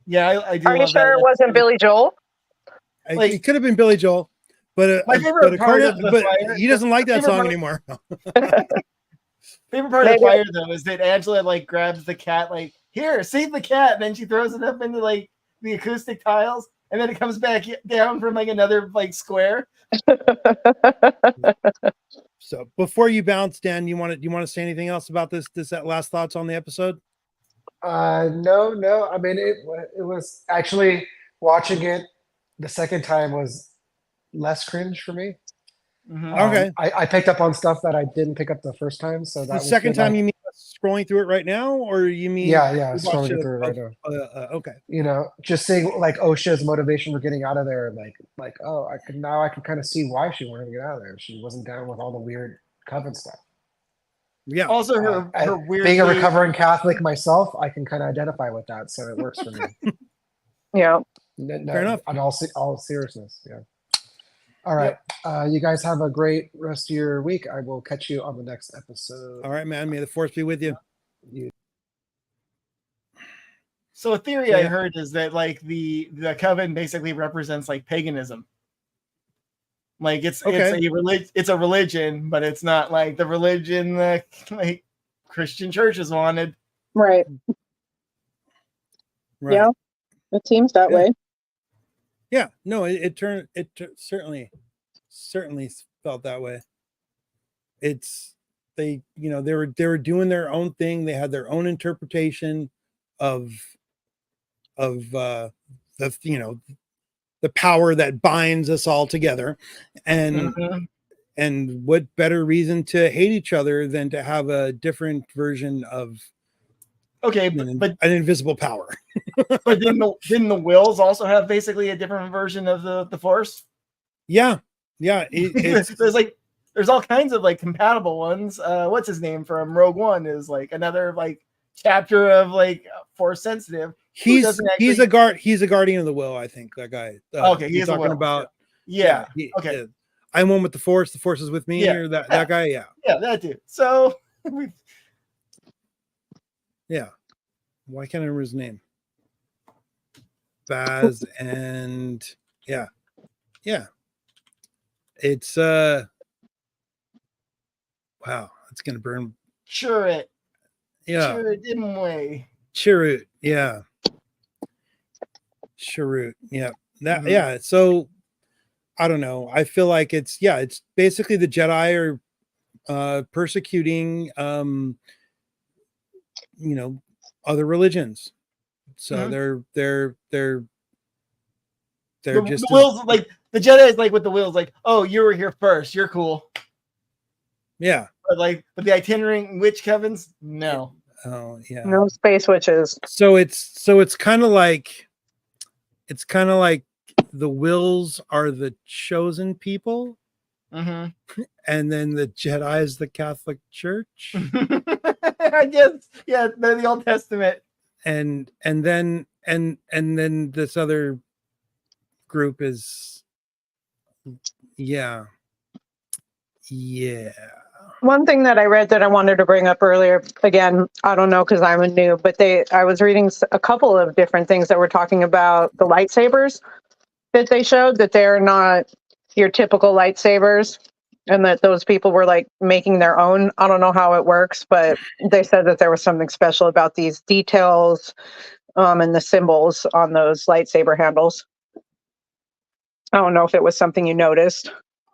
Yeah, I do. Are you love sure that it wasn't episode. Billy Joel? It could have been Billy Joel, My favorite part of the but fire. he doesn't like that favorite song part- anymore. Favorite part of Maybe- the fire though is that Angela like grabs the cat, like, here, save the cat, and then she throws it up into like the acoustic tiles, and then it comes back down from like another like square. So before you bounce, Dan, you want to say anything else about this last thoughts on the episode? No. I mean, it was actually watching it the second time was less cringe for me. Mhm. Okay. I picked up on stuff that I didn't pick up the first time. So that The was second good, time like- you mean scrolling through it right now, or you mean yeah, you scrolling watched it through it right now. Okay. You know, just seeing like Osha's motivation for getting out of there, like oh, I can kind of see why she wanted to get out of there. She wasn't down with all the weird coven stuff. Yeah. Also, her weird Being a recovering Catholic myself, I can kind of identify with that, so it works for me. Yeah. No, Fair enough. On all seriousness, yeah. All right, you guys have a great rest of your week. I will catch you on the next episode. All right, man. May the force be with you. So a theory I Yeah. heard is that like the coven basically represents like paganism. Like it's a religion, but it's not like the religion that like Christian churches wanted. Right. Right. Yeah. It seems that Yeah. way. Yeah. No, it certainly felt that way. It's they were doing their own thing. They had their own interpretation of the power that binds us all together, and Mhm. and what better reason to hate each other than to have a different version of Okay, an but invisible power. didn't the wills also have basically a different version of the force? Yeah. It's there's all kinds of like compatible ones. What's his name from Rogue One is like another like chapter of like force sensitive. he's doesn't he's a guardian of the will, I think, that guy. Okay, he's talking will. about Yeah. okay. Yeah. I'm one with the force is with me, Yeah. or that guy. Yeah. Yeah, that dude. So Yeah. Why can't I remember his name? Baz and yeah. It's wow, it's gonna burn. sure it. Yeah. Sure it didn't weigh. Chirrut. Yeah. Chirrut. Yeah. That Mhm. yeah. So I don't know. I feel like it's basically the Jedi are persecuting other religions. So Mhm. they're The just wills like the Jedi is like with the wills, like, oh, you were here first, you're cool. yeah. But the itinerant witch covens, no. Oh yeah. No space witches. So it's kind of like the wills are the chosen people, Mm-hmm. and then the Jedi is the Catholic Church, I guess, yeah, they're the Old Testament. and then this other group is yeah. One thing that I read that I wanted to bring up earlier, again, I don't know because I'm a noob, but I was reading a couple of different things that were talking about the lightsabers that they showed, that they're not your typical lightsabers, and that those people were like making their own. I don't know how it works, but they said that there was something special about these details and the symbols on those lightsaber handles. I don't know if it was something you noticed.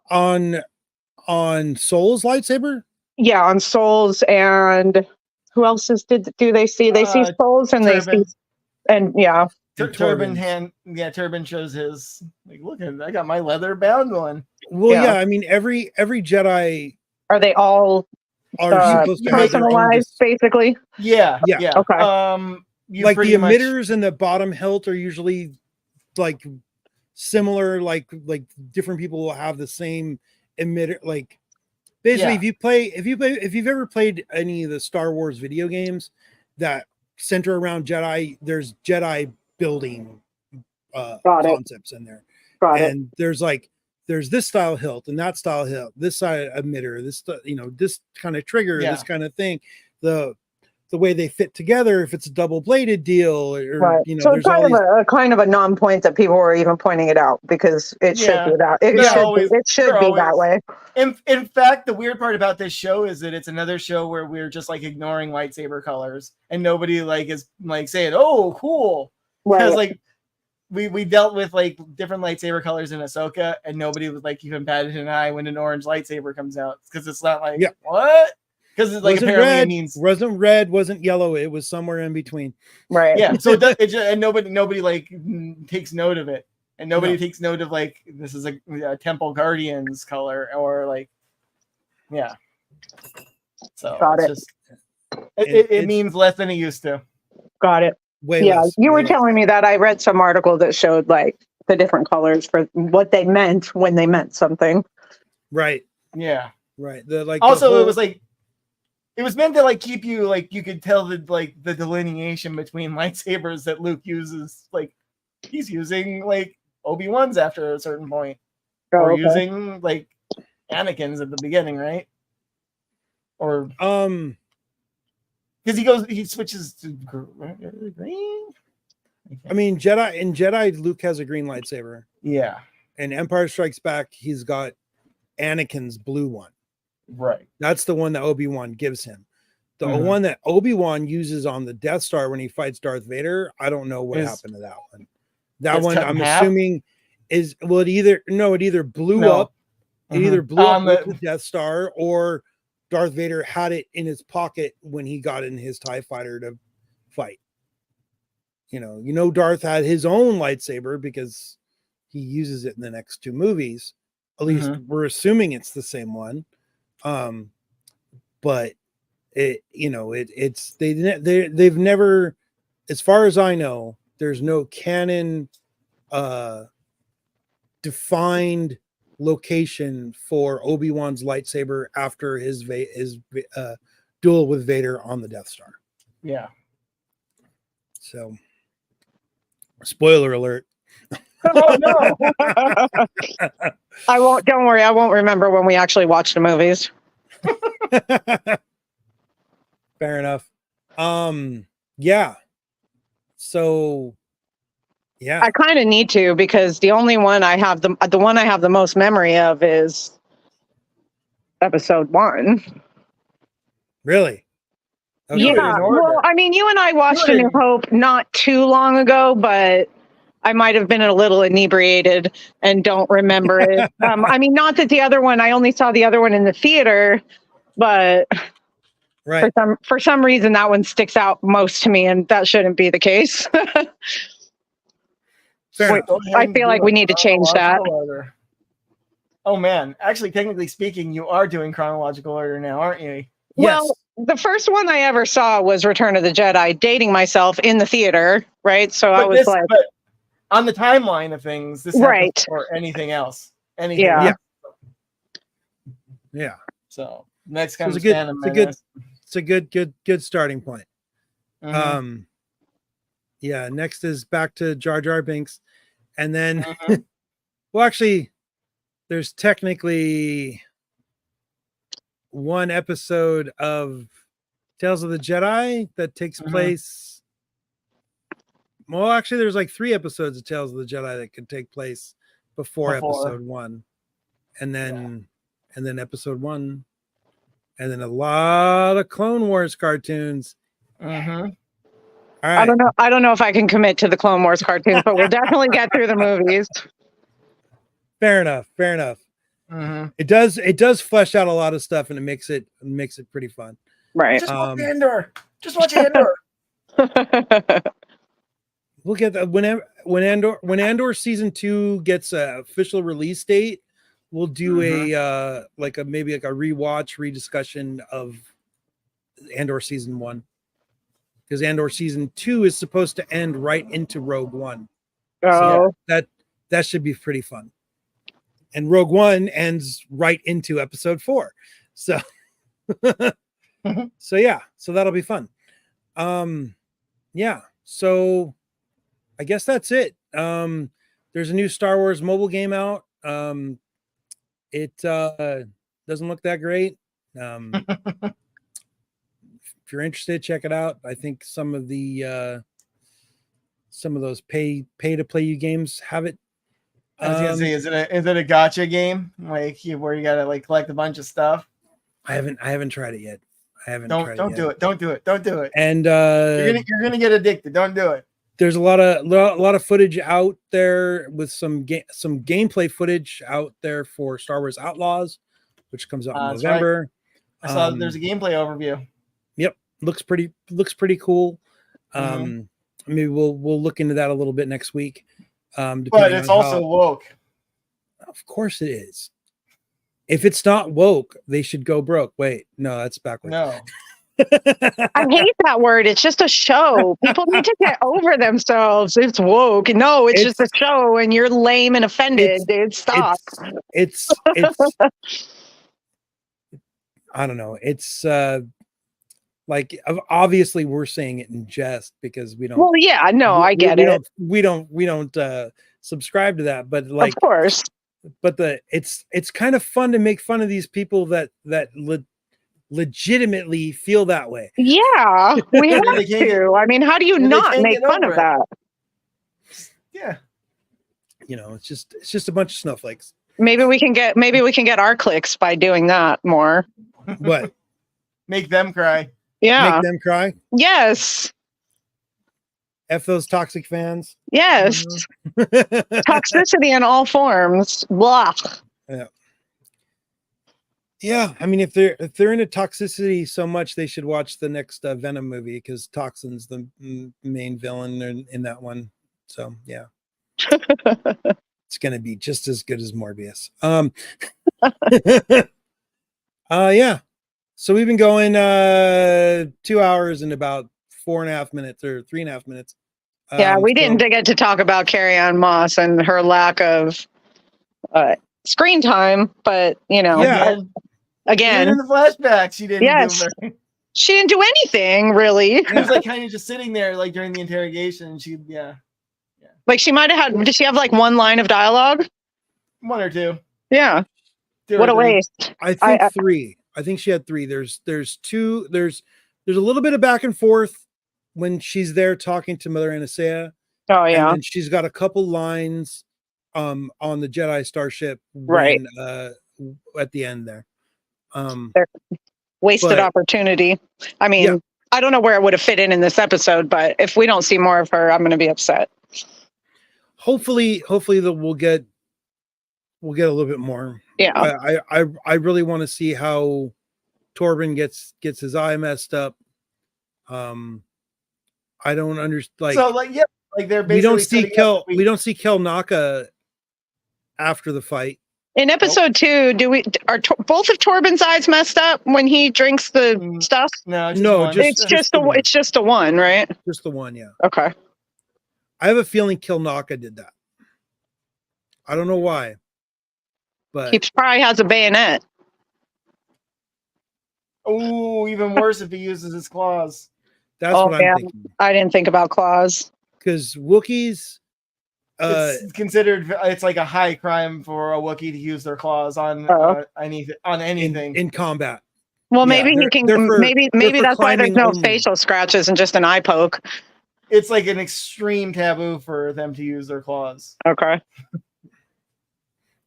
On Soul's lightsaber? Yeah, on Souls, and who else do they see? They see Souls and Turban. they see, and yeah. Turban Torben's. hand, yeah, Turban shows his like, look, I got my leather bound one. Well, Yeah. I mean, every Jedi Are they all are supposed to have their own personalized, basically? Yeah, Yeah. yeah. Okay. You like the pretty much- emitters and the bottom hilt are usually like similar, like different people will have the same emitter. Like basically, Yeah. if you've ever played any of the Star Wars video games that center around Jedi, there's Jedi building Got it. concepts in there. Got it. And there's this style hilt and that style hilt, this side emitter, this this kind of trigger, Yeah. this kind of thing. The the way they fit together, if it's a double bladed deal, or Right. you know, So there's it's kind all of these. a kind of a non-point that people were even pointing it out because it should Yeah. be that. It They're should always- be. It should they're be always- that way. In fact, the weird part about this show is that it's another show where we're just like ignoring lightsaber colors, and nobody like is like saying, "Oh, cool," because like we dealt with like different lightsaber colors in Ahsoka, and nobody was like even batted an eye when an orange lightsaber comes out because it's not like what. Because it's like Wasn't apparently red, it means wasn't red, wasn't yellow. It was somewhere in between. Right. yeah. So it just, and nobody like takes note of it, and nobody No. takes note of like this is a Temple Guardians color or like yeah. So Got it's it. just it It's means less than it used to. Got it. way Yeah, less. you way were less. telling me that. I read some article that showed like the different colors for what they meant when they meant something. Right, Yeah. right. The like Also, the whole, it was like it was meant to like keep you like you could tell the like the delineation between lightsabers that Luke uses. Like he's using like Obi-Wan's after a certain point, or using like Anakin's at the beginning, right? Or because he switches to green. I mean, Jedi, Luke has a green lightsaber. Yeah. And Empire Strikes Back, he's got Anakin's blue one. Right. That's the one that Obi-Wan gives him. The Mhm. one that Obi-Wan uses on the Death Star when he fights Darth Vader, I don't know what happened to that one. That It's one, cut in I'm half? assuming, is well, it either blew No. up, it either Mhm. blew up On with the- the Death Star, or Darth Vader had it in his pocket when he got in his TIE fighter to fight. You know, Darth had his own lightsaber because he uses it in the next two movies. At least we're assuming it's the same one. But they've never, as far as I know, there's no canon defined location for Obi-Wan's lightsaber after his duel with Vader on the Death Star. Yeah. So, spoiler alert. Oh no. I won't. Don't worry. I won't remember when we actually watch the movies. Fair enough. Yeah. So, yeah. I kind of need to because the only one I have the one I have the most memory of is Episode 1. Really? Okay. Yeah. Well, I mean, you and I watched A New Hope not too long ago, but I might have been a little inebriated and don't remember it. I mean, not that the other one, I only saw the other one in the theater, but right. for some reason that one sticks out most to me, and that shouldn't be the case. Fair enough. I feel like we need to change that. Order. Oh man, actually, technically speaking, you are doing chronological order now, aren't you? Yes. Well, the first one I ever saw was Return of the Jedi, dating myself in the theater, right? So I was like, but on the timeline of things, this right, or anything else, anything. Yeah. Else. Yeah. So next comes it's a good, Phantom it's a good, Menace. it's a good starting point. Mhm. Yeah. Next is back to Jar Jar Binks, and then, Mhm. well, actually, there's technically one episode of Tales of the Jedi that takes place. Well, actually, there's like 3 episodes of Tales of the Jedi that could take place before episode 1, and then episode 1, and then a lot of Clone Wars cartoons. Mhm. All right. I don't know if I can commit to the Clone Wars cartoons, but we'll definitely get through the movies. Fair enough. Mhm. It does flesh out a lot of stuff, and it makes it pretty fun. Right. Just watch Andor. Just watch Andor. We'll get that when Andor season 2 gets a official release date. We'll do maybe a rewatch rediscussion of Andor season 1, because Andor season 2 is supposed to end right into Rogue One. Oh, So that should be pretty fun. And Rogue One ends right into episode 4. So so that'll be fun. Yeah. So I guess that's it. There's a new Star Wars mobile game out. It doesn't look that great. if you're interested, check it out. I think some of those pay to play you games have it. I was gonna say, is it a gotcha game where you gotta like collect a bunch of stuff? I haven't tried it yet. Don't do it. Don't do it. And you're gonna get addicted. Don't do it. there's a lot of footage out there with some gameplay footage out there for Star Wars Outlaws, which comes out in November. Right. I saw there's a gameplay overview. Yep, looks pretty cool. Maybe we'll look into that a little bit next week. But it's also woke. Of course it is. If it's not woke, they should go broke. Wait, no, that's backwards. No. I hate that word. It's just a show. People need to get over themselves. It's woke. No, it's just a show, and you're lame and offended, dude. Stop. It's I don't know. It's like obviously we're saying it in jest because we don't. Well, yeah, no, I get it. We don't subscribe to that, but like, of course. But it's kind of fun to make fun of these people that legitimately feel that way. Yeah, we have to. I mean, how do you not make fun of that? Yeah, it's just a bunch of snowflakes. Maybe we can get our clicks by doing that more. What? Make them cry. Yeah, make them cry. Yes. F those toxic fans. Yes. Toxicity in all forms. Blah. Yeah. Yeah, I mean, if they're into toxicity so much, they should watch the next Venom movie because Toxin's the main villain in that one. So yeah, it's gonna be just as good as Morbius. Yeah. So we've been going 2 hours and about 4.5 minutes or 3.5 minutes. Yeah, we didn't get to talk about Carrie-Anne Moss and her lack of screen time, but yeah. Again, in the flashback, she didn't. Yes, she didn't do anything really. She was like kind of just sitting there, like during the interrogation. Like she might have had. Did she have like one line of dialogue? One or two. Yeah. What a waste. I think three. I think she had three. There's two. There's a little bit of back and forth when she's there talking to Mother Anastasia. Oh yeah. And she's got a couple lines on the Jedi starship right at the end there. Wasted opportunity. I mean, yeah. I don't know where it would have fit in this episode, but if we don't see more of her, I'm going to be upset. Hopefully that we'll get a little bit more. Yeah. I really want to see how Torben gets his eye messed up. I don't understand. So they're basically we don't see Kel Naka after the fight. In episode 2, are both of Torben's eyes messed up when he drinks the stuff? No, it's just the one, right? Just the one, yeah. Okay. I have a feeling Kel Naka did that. I don't know why, but he probably has a bayonet. Oh, even worse if he uses his claws. That's what I'm thinking. I didn't think about claws. Because Wookiees. It's considered. It's like a high crime for a Wookiee to use their claws on anything in combat. Well, maybe he can. Maybe that's why there's no facial scratches and just an eye poke. It's like an extreme taboo for them to use their claws. Okay.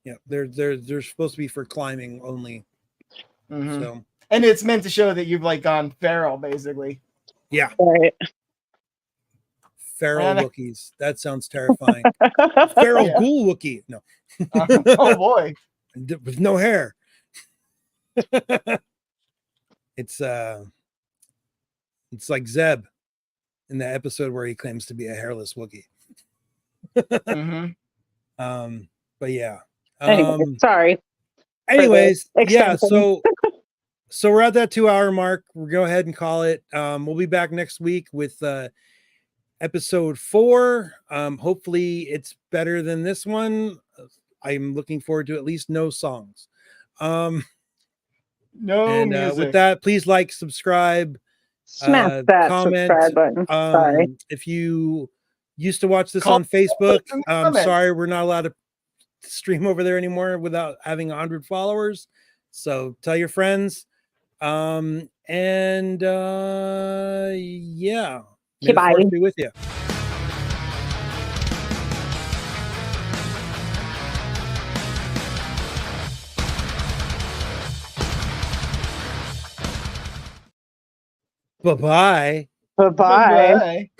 Yeah, they're supposed to be for climbing only. Mm-hmm. So, and it's meant to show that you've like gone feral, basically. Yeah. Right. Feral Wookiees. That sounds terrifying. Feral ghoul Wookiee. No. Oh boy. With no hair. It's like Zeb in the episode where he claims to be a hairless Wookiee. Mm-hmm. But yeah. Anyway, sorry. Anyways, yeah, so we're at that 2 hour mark. We'll go ahead and call it. We'll be back next week with episode 4. Hopefully it's better than this one. I'm looking forward to at least no songs. No music. With that, please like, subscribe, smash that comment. subscribe button. Sorry. If you used to watch this on Facebook, sorry, we're not allowed to stream over there anymore without having 100 followers. So tell your friends. And And yeah. May the Goodbye. force be with you. Bye-bye. Bye-bye. Bye-bye.